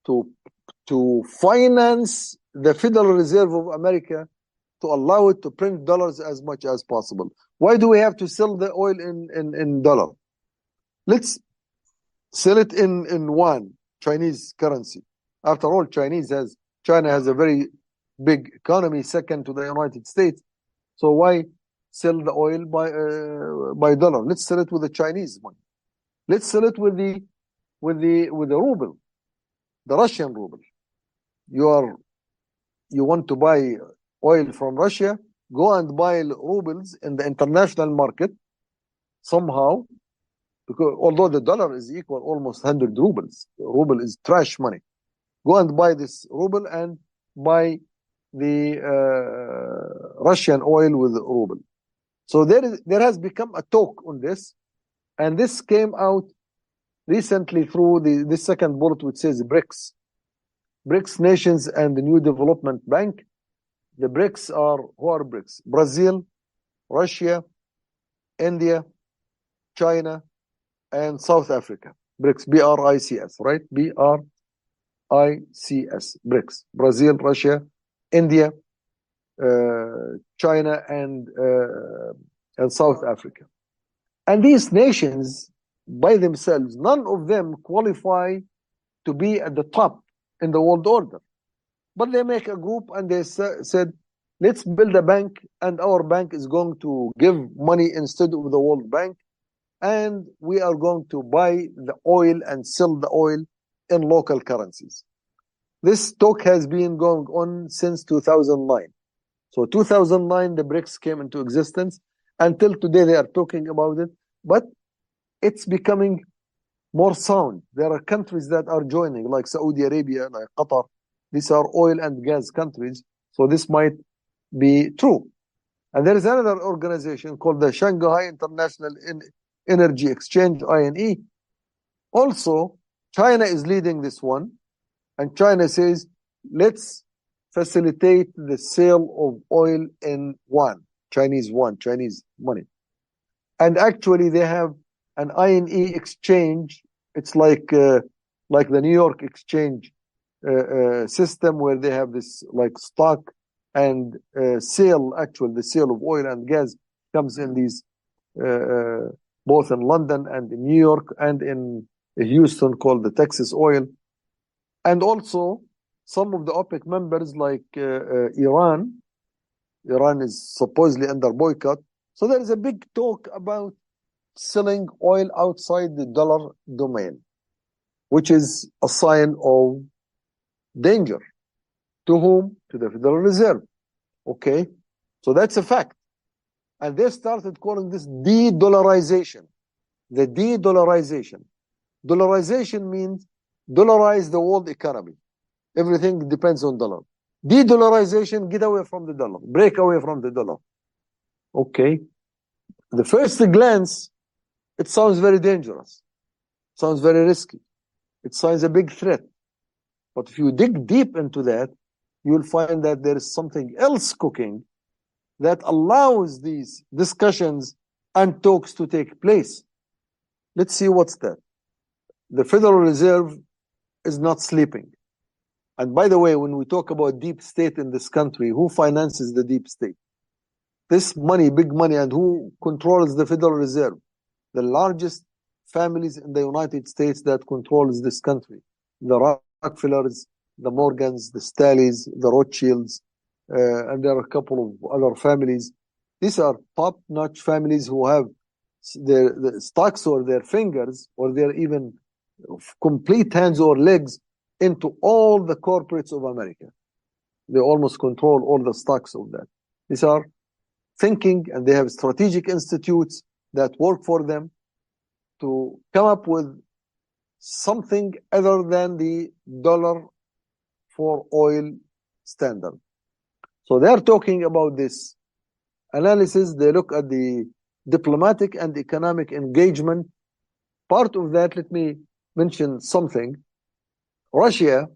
to finance the Federal Reserve of America to allow it to print dollars as much as possible. Why do we have to sell the oil in dollar? Let's sell it in yuan, Chinese currency. After all, China has a very big economy, second to the United States. So why sell the oil by dollar? Let's sell it with the Chinese money. Let's sell it with the ruble, the Russian ruble. You want to buy oil from Russia, go and buy rubles in the international market somehow, because although the dollar is equal almost 100 rubles, the ruble is trash money. Go and buy this ruble and buy the Russian oil with the ruble. So there has become a talk on this, and this came out recently through this second bullet, which says BRICS nations and the New Development Bank. The BRICS who are BRICS? Brazil, Russia, India, China, and South Africa. BRICS, B-R-I-C-S, right? B-R-I-C-S, BRICS. Brazil, Russia, India, China, and South Africa. And these nations, by themselves, none of them qualify to be at the top in the world order. But they make a group and they said, let's build a bank, and our bank is going to give money instead of the World Bank, and we are going to buy the oil and sell the oil in local currencies. This talk has been going on since 2009. So 2009, the BRICS came into existence. Until today, they are talking about it, but it's becoming more sound. There are countries that are joining, like Saudi Arabia, like Qatar. These are oil and gas countries, so this might be true. And there is another organization called the Shanghai International Energy Exchange, INE. Also, China is leading this one, and China says, let's facilitate the sale of oil in yuan, Chinese money. And actually, they have an INE exchange. It's like the New York exchange system, where they have this like stock and the sale of oil and gas comes in these, both in London and in New York and in Houston, called the Texas oil. And also some of the OPEC members like Iran. Iran is supposedly under boycott. So there is a big talk about selling oil outside the dollar domain, which is a sign of danger. To whom? To the Federal Reserve. Okay? So that's a fact. And they started calling this de-dollarization. The de-dollarization. Dollarization means dollarize the world economy. Everything depends on dollar. De-dollarization, get away from the dollar. Break away from the dollar. Okay? The first glance, it sounds very dangerous. Sounds very risky. It sounds a big threat. But if you dig deep into that, you'll find that there is something else cooking that allows these discussions and talks to take place. Let's see what's that. The Federal Reserve is not sleeping. And by the way, when we talk about deep state in this country, who finances the deep state? This money, big money, and who controls the Federal Reserve? The largest families in the United States that controls this country. The Rockefellers, the Morgans, the Stalleys, the Rothschilds, and there are a couple of other families. These are top-notch families who have the stocks or their fingers or their even complete hands or legs into all the corporates of America. They almost control all the stocks of that. These are thinking, and they have strategic institutes that work for them to come up with something other than the dollar for oil standard. So they're talking about this analysis. They look at the diplomatic and economic engagement. Part of that, let me mention something. Russia,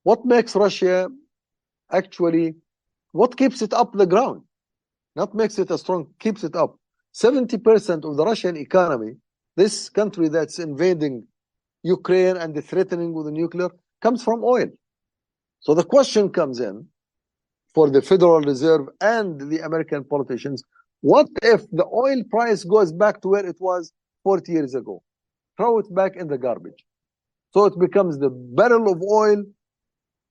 what makes Russia actually, what keeps it up the ground? Not makes it a strong, keeps it up. 70% of the Russian economy, this country that's invading Ukraine and threatening with the nuclear, comes from oil. So the question comes in for the Federal Reserve and the American politicians, what if the oil price goes back to where it was 40 years ago? Throw it back in the garbage. So it becomes the barrel of oil,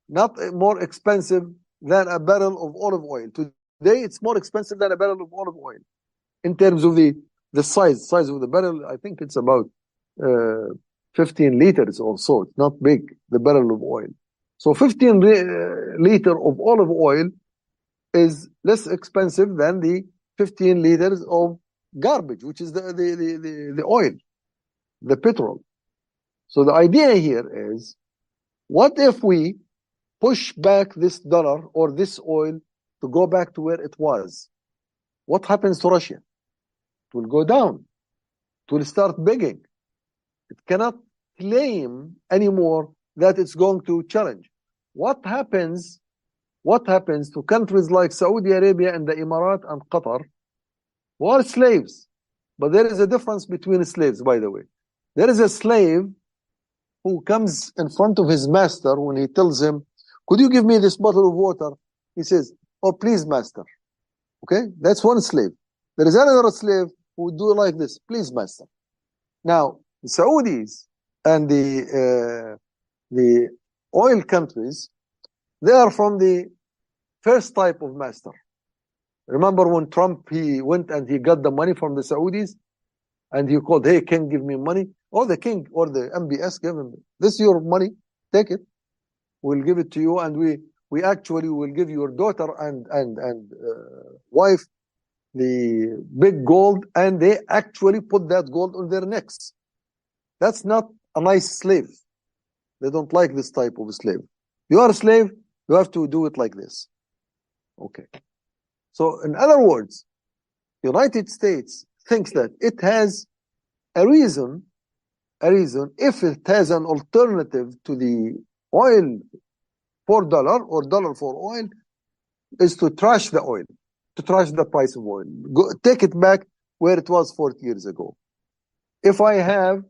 not more expensive than a barrel of olive oil. Today, it's more expensive than a barrel of olive oil. In terms of the size of the barrel, I think it's about 15 liters or so. It's not big, the barrel of oil. So 15 liter of olive oil is less expensive than the 15 liters of garbage, which is the oil, the petrol. So the idea here is, what if we push back this dollar or this oil to go back to where it was? What happens to Russia? It will go down. It will start begging. It cannot claim anymore that it's going to challenge. What happens to countries like Saudi Arabia and the Emirat and Qatar, who are slaves? But there is a difference between slaves, by the way. There is a slave who comes in front of his master when he tells him, could you give me this bottle of water? He says, oh, please, master. Okay, that's one slave. There is another slave who would do it like this, please, master. Now, the Saudis and the oil countries, they are from the first type of master. Remember when Trump, he went and he got the money from the Saudis and he called, hey, king, give me money. Or the king or the MBS gave him, this is your money, take it. We'll give it to you, and we actually will give your daughter and wife the big gold, and they actually put that gold on their necks. That's not a nice slave. They don't like this type of slave. You are a slave, you have to do it like this. Okay. So in other words, the United States thinks that it has a reason, if it has an alternative to the oil for dollar or dollar for oil, is to trash the oil, to trash the price of oil. Take it back where it was 40 years ago. If I have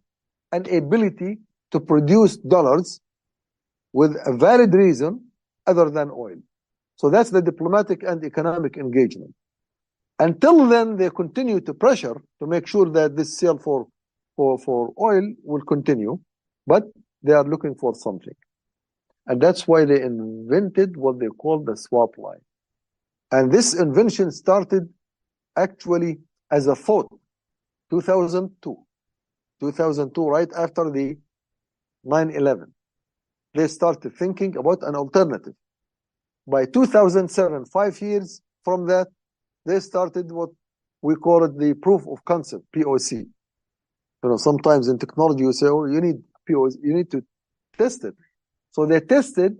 an ability to produce dollars with a valid reason other than oil, So that's the diplomatic and economic engagement. Until then, they continue to pressure to make sure that this sale for oil will continue, but they are looking for something. And that's why they invented what they call the swap line. And this invention started actually as a thought, 2002. 2002, right after the 9/11. They started thinking about an alternative. By 2007, 5 years from that, they started what we call it the proof of concept, POC. Sometimes in technology you say, oh, you need POC, you need to test it. So they tested,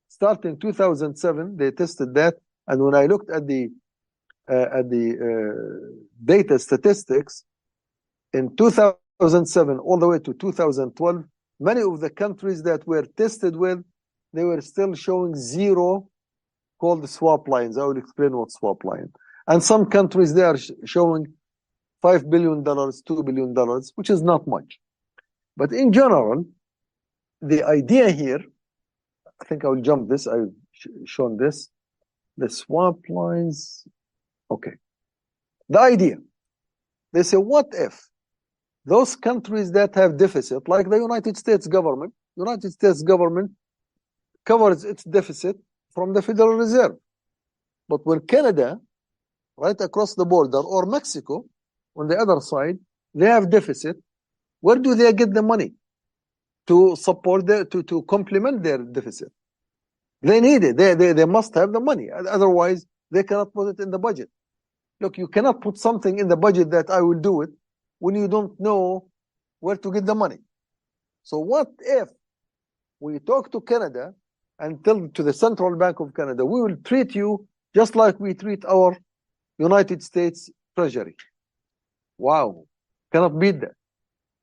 starting 2007, they tested that. And when I looked at the data statistics, in 2007 all the way to 2012, many of the countries that were tested with, they were still showing zero called swap lines. I will explain what swap line. And some countries, they are showing $5 billion, $2 billion, which is not much. But in general, the idea here, I think I will jump this. I've shown this. The swap lines. Okay. The idea. They say, what if those countries that have deficit, like the United States government covers its deficit from the Federal Reserve. But when Canada, right across the border, or Mexico, on the other side, they have deficit, where do they get the money to support to complement their deficit? They need it. They must have the money. Otherwise, they cannot put it in the budget. Look, you cannot put something in the budget that I will do it when you don't know where to get the money. So what if we talk to Canada and tell to the Central Bank of Canada, we will treat you just like we treat our United States Treasury. Wow, cannot beat that.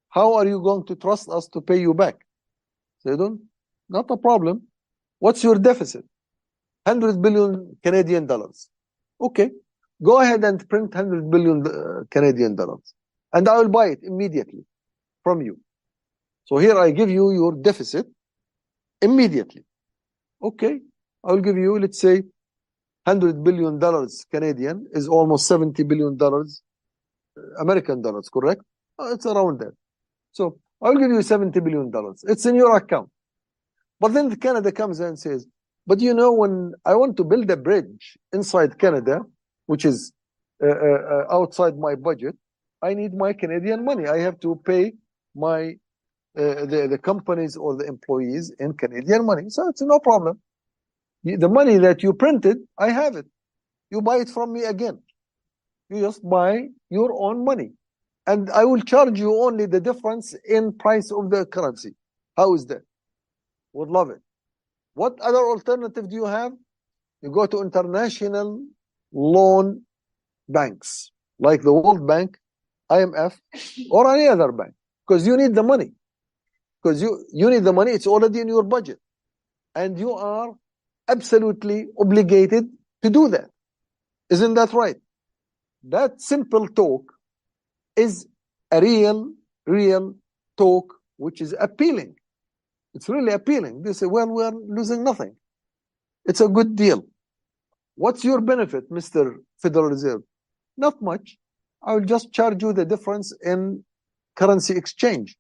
How are you going to trust us to pay you back? They don't, not a problem. What's your deficit? 100 billion Canadian dollars. Okay, go ahead and print 100 billion Canadian dollars. And I will buy it immediately from you. So here I give you your deficit immediately. Okay, I will give you, let's say, $100 billion Canadian is almost $70 billion American dollars, correct? It's around that. So I'll give you $70 billion. It's in your account. But then Canada comes and says, but when I want to build a bridge inside Canada, which is outside my budget, I need my Canadian money. I have to pay my the companies or the employees in Canadian money. So it's no problem. The money that you printed, I have it. You buy it from me again. You just buy your own money. And I will charge you only the difference in price of the currency. How is that? Would love it. What other alternative do you have? You go to international loan banks, like the World Bank, IMF, or any other bank, because you need the money. Because you need the money, it's already in your budget. And you are absolutely obligated to do that. Isn't that right? That simple talk is a real talk which is appealing. It's really appealing. They say, well, we're losing nothing. It's a good deal. What's your benefit, Mr. Federal Reserve? Not much. I will just charge you the difference in currency exchange.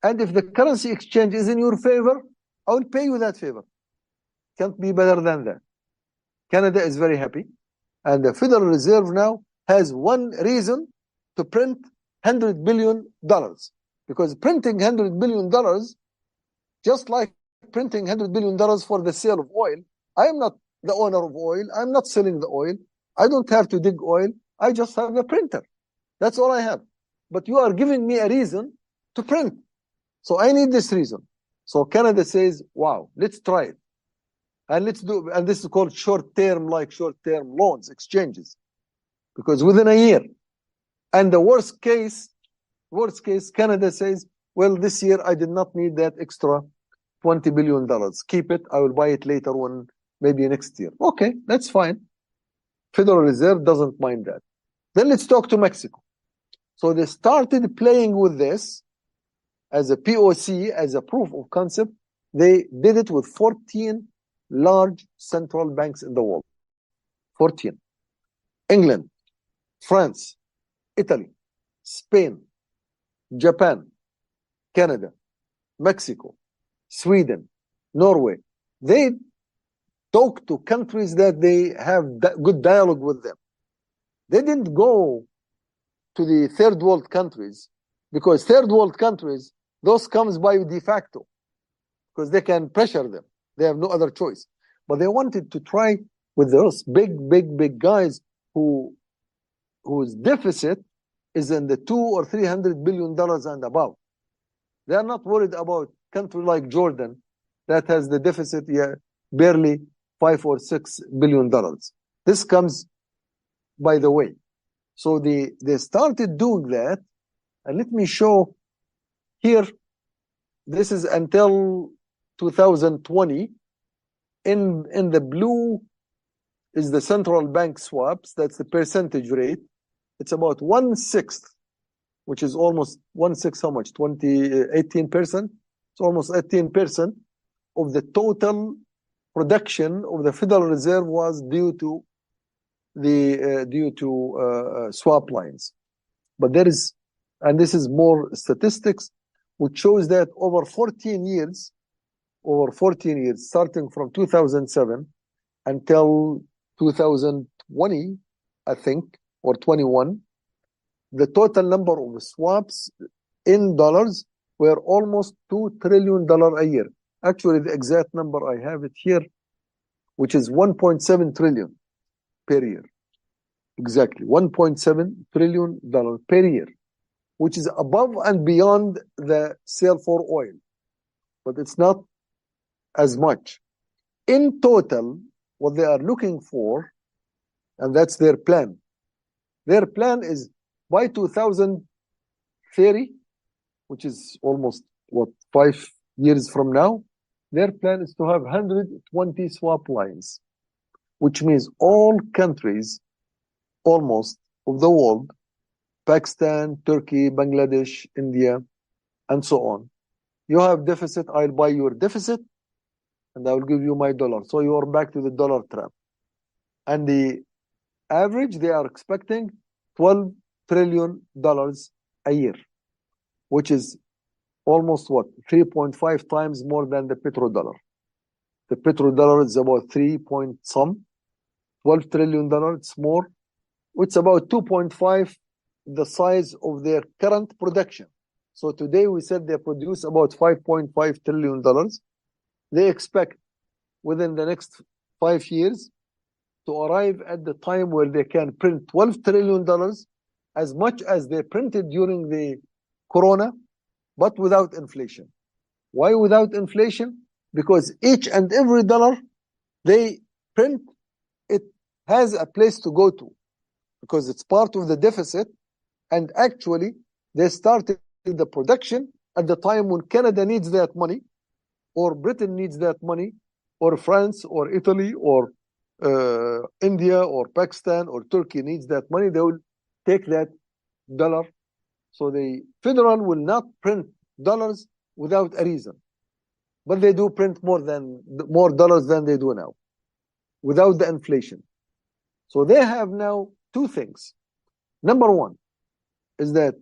And if the currency exchange is in your favor, I will pay you that favor. Can't be better than that. Canada is very happy. And the Federal Reserve now has one reason to print $100 billion. Because printing $100 billion, just like printing $100 billion for the sale of oil, I am not the owner of oil. I'm not selling the oil. I don't have to dig oil. I just have a printer. That's all I have. But you are giving me a reason to print. So I need this reason. So Canada says, wow, let's try it. And let's do, and this is called short-term loans, exchanges. Because within a year, and the worst case, Canada says, well, this year I did not need that extra $20 billion. Keep it. I will buy it later when maybe next year. Okay, that's fine. Federal Reserve doesn't mind that. Then let's talk to Mexico. So they started playing with this as a POC, as a proof of concept. They did it with 14 large central banks in the world. 14. England, France, Italy, Spain, Japan, Canada, Mexico, Sweden, Norway. They talk to countries that they have good dialogue with them. They didn't go to the third world countries, because third world countries, those comes by de facto, because they can pressure them. They have no other choice. But they wanted to try with those big guys whose deficit is in the $200 or $300 billion and above. They are not worried about country like Jordan that has the deficit barely $5 or $6 billion. This comes by the way. So they started doing that, and let me show here. This is until 2020. In the blue is the central bank swaps. That's the percentage rate. It's about 1/6, which is almost 1/6. How much? 18%. It's almost 18% of the total production of the Federal Reserve was due to swap lines. But there is, and this is more statistics, which shows that over 14 years, starting from 2007 until 2020, I think, or 21, the total number of swaps in dollars were almost $2 trillion a year. Actually, the exact number, I have it here, which is 1.7 trillion per year. Exactly, $1.7 trillion per year, which is above and beyond the sale for oil. But it's not as much. In total, what they are looking for, and that's their plan. Their plan is by 2030, which is almost, 5 years from now, their plan is to have 120 swap lines, which means all countries, almost, of the world, Pakistan, Turkey, Bangladesh, India, and so on. You have deficit, I'll buy your deficit, and I will give you my dollar. So you are back to the dollar trap. And the average, they are expecting $12 trillion a year, which is almost 3.5 times more than the petrodollar. The petrodollar is about 3 point some. $12 trillion, it's more. It's about 2.5 the size of their current production. So today we said they produce about $5.5 trillion. They expect within the next 5 years to arrive at the time where they can print $12 trillion, as much as they printed during the corona, but without inflation. Why without inflation? Because each and every dollar they print, it has a place to go to, because it's part of the deficit. And actually, they started the production at the time when Canada needs that money, or Britain needs that money, or France, or Italy, or India, or Pakistan, or Turkey needs that money. They will take that dollar. So the federal will not print dollars without a reason, but they do print more dollars than they do now, without the inflation. So they have now two things. Number one is that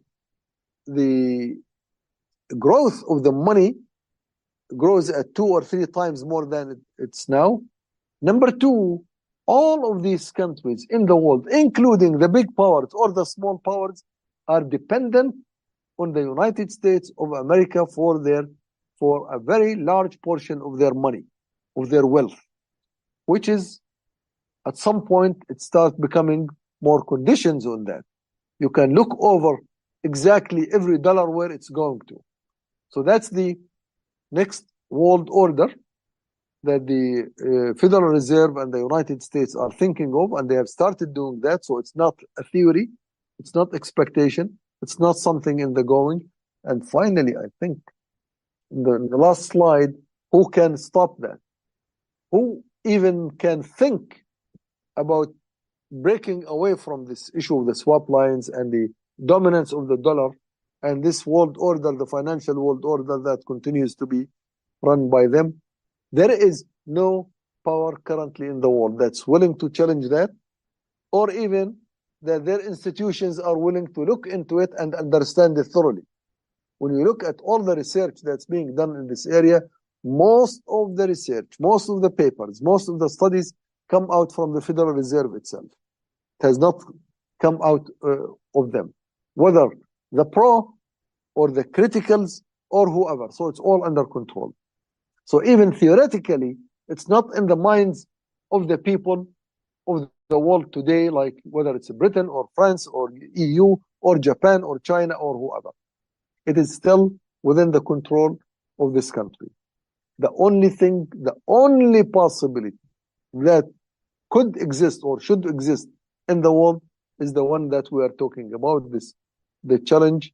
the growth of the money grows at 2 or 3 times more than it's now. Number two, all of these countries in the world, including the big powers or the small powers, are dependent on the United States of America for a very large portion of their money, of their wealth, which is, at some point, it starts becoming more conditions on that. You can look over exactly every dollar where it's going to. So that's the next world order that the Federal Reserve and the United States are thinking of, and they have started doing that. So it's not a theory, it's not expectation, it's not something in the going. And finally, I think in the last slide, who can stop that? Who even can think about breaking away from this issue of the swap lines and the dominance of the dollar and this world order, the financial world order that continues to be run by them? There is no power currently in the world that's willing to challenge that, or even that their institutions are willing to look into it and understand it thoroughly. When you look at all the research that's being done in this area, most of the research, most of the papers, most of the studies come out from the Federal Reserve itself. It has not come out of them, whether the pro or the criticals or whoever. So it's all under control. So even theoretically, it's not in the minds of the people of the world today, like whether it's Britain or France or EU or Japan or China or whoever. It is still within the control of this country. The only thing, the only possibility that could exist or should exist in the world is the one that we are talking about, this, the challenge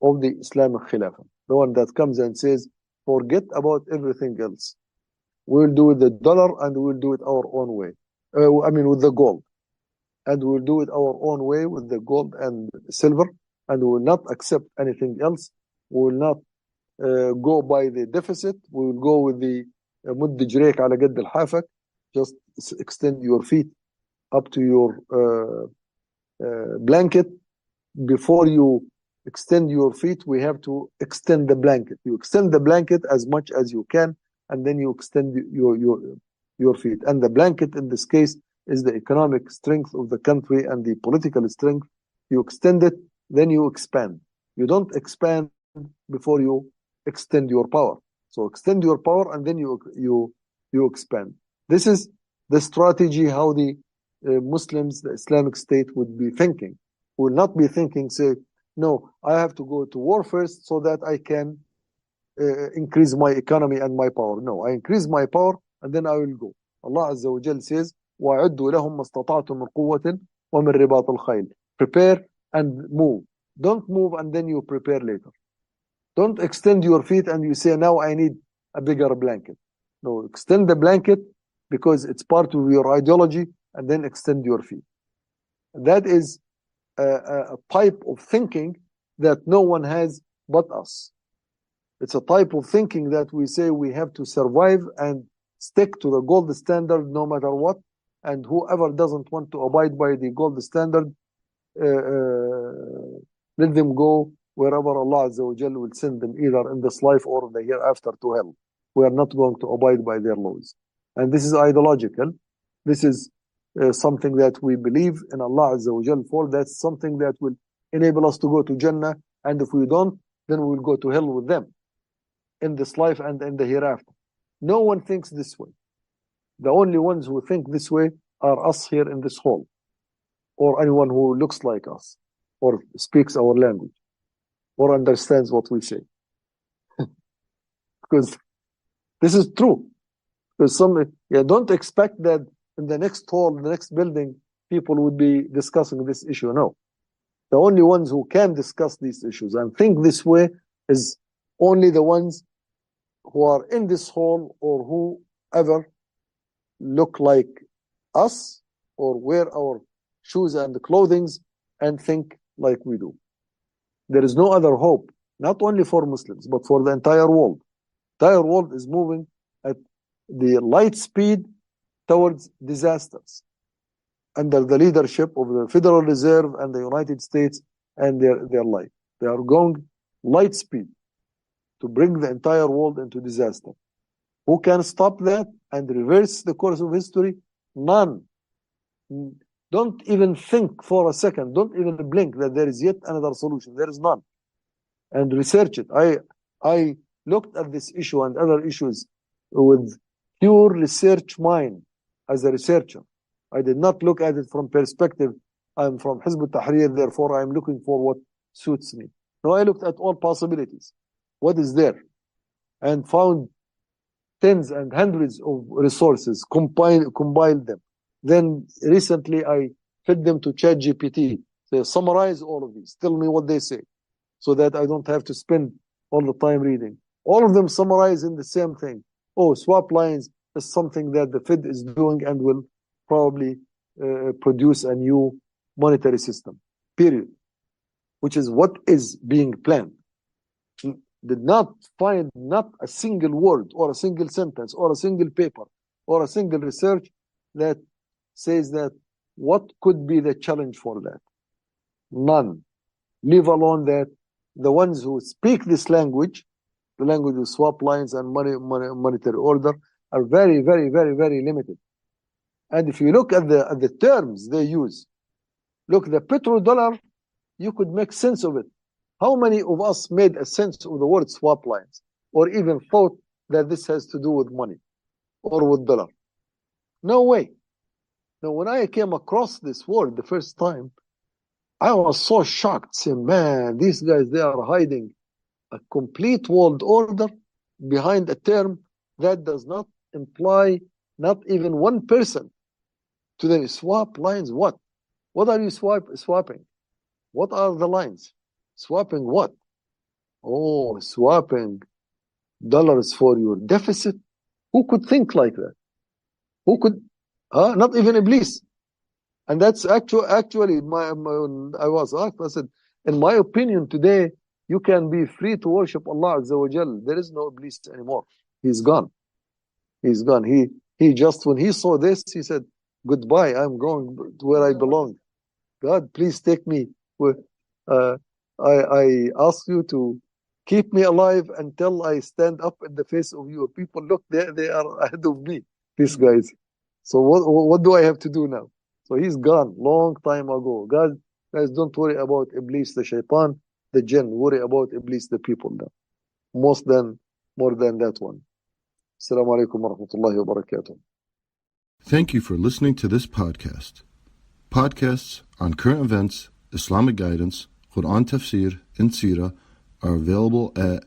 of the Islamic Khilafah. The one that comes and says, forget about everything else. We'll do it the dollar and we'll do it our own way. With the gold. And we'll do it our own way with the gold and silver, and we will not accept anything else. We will not go by the deficit. We will go with the مد جريك على قد الحافك. Just extend your feet up to your blanket. Before you extend your feet, we have to extend the blanket. You extend the blanket as much as you can, and then you extend your feet. And the blanket in this case is the economic strength of the country and the political strength. You extend it, then you expand. You don't expand before you extend your power. So extend your power and then you expand. This is the strategy how the Muslims, the Islamic State would be thinking. Will not be thinking, say, no, I have to go to war first so that I can increase my economy and my power. No, I increase my power and then I will go. Allah Azza wa Jal says, وَأَعُدُّوا لَهُمْ مَا اسْتَطَعْتُم مِّن قُوَّةٍ وَمِن رِّبَاطِ الْخَيْلِ. Prepare and move. Don't move and then you prepare later. Don't extend your feet and you say, now I need a bigger blanket. No, extend the blanket because it's part of your ideology, and then extend your feet. That is a type of thinking that no one has but us. It's a type of thinking that we say we have to survive and stick to the gold standard no matter what, and whoever doesn't want to abide by the gold standard, let them go wherever Allah Azza wa Jal will send them, either in this life or in the hereafter, to hell. We are not going to abide by their laws. And this is ideological. This is something that we believe in Allah Azza wa Jal for. That's something that will enable us to go to Jannah. And if we don't, then we will go to hell with them in this life and in the hereafter. No one thinks this way. The only ones who think this way are us here in this hall, or anyone who looks like us, or speaks our language, or understands what we say. Because this is true. Because don't expect that in the next hall, the next building, people would be discussing this issue. No. The only ones who can discuss these issues and think this way is only the ones who are in this hall, or whoever look like us or wear our shoes and clothing and think like we do. There is no other hope, not only for Muslims, but for the entire world. The entire world is moving at the light speed towards disasters under the leadership of the Federal Reserve and the United States and their life. They are going light speed to bring the entire world into disaster. Who can stop that and reverse the course of history? None. Don't even think for a second. Don't even blink that there is yet another solution. There is none. And research it. I looked at this issue and other issues with pure research mind as a researcher. I did not look at it from perspective, I'm from Hizb ut-Tahrir, therefore I'm looking for what suits me. No, I looked at all possibilities. What is there? And found tens and hundreds of resources, compiled them. Then recently I fed them to ChatGPT. They summarize all of these. Tell me what they say, so that I don't have to spend all the time reading. All of them summarize in the same thing. Oh, swap lines is something that the Fed is doing and will probably produce a new monetary system, period. Which is what is being planned. Did not find not a single word or a single sentence or a single paper or a single research that says that what could be the challenge for that? None. Leave alone that the ones who speak this language, the language of swap lines and monetary order, are very, very, very, very limited. And if you look at the terms they use, look, the petrodollar, you could make sense of it. How many of us made a sense of the word swap lines, or even thought that this has to do with money or with dollar? No way. Now, when I came across this word the first time, I was so shocked, saying, man, these guys, they are hiding a complete world order behind a term that does not imply not even 1% to the swap lines. What? What are you swapping? What are the lines? Swapping what? Oh, swapping dollars for your deficit? Who could think like that? Who could? Not even Iblis. And that's actually I was asked, I said, in my opinion today, you can be free to worship Allah Azza wa Jal. There is no Iblis anymore. He's gone. He's gone. He just, when he saw this, he said, goodbye, I'm going to where I belong. God, please take me. I ask you to keep me alive until I stand up in the face of your people. Look, they are ahead of me, these guys. So what do I have to do now? So he's gone long time ago. Guys, don't worry about Iblis, the shaitan, the jinn. Worry about Iblis, the people now. More than that one. Assalamu alaikum wa rahmatullahi wa barakatuh. Thank you for listening to this podcast. Podcasts on current events, Islamic guidance, Quran tafsir, and seerah are available at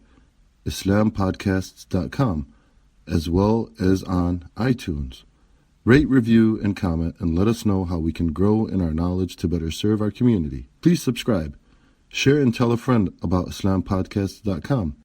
islampodcasts.com as well as on iTunes. Rate, review, and comment, and let us know how we can grow in our knowledge to better serve our community. Please subscribe, share, and tell a friend about islampodcasts.com.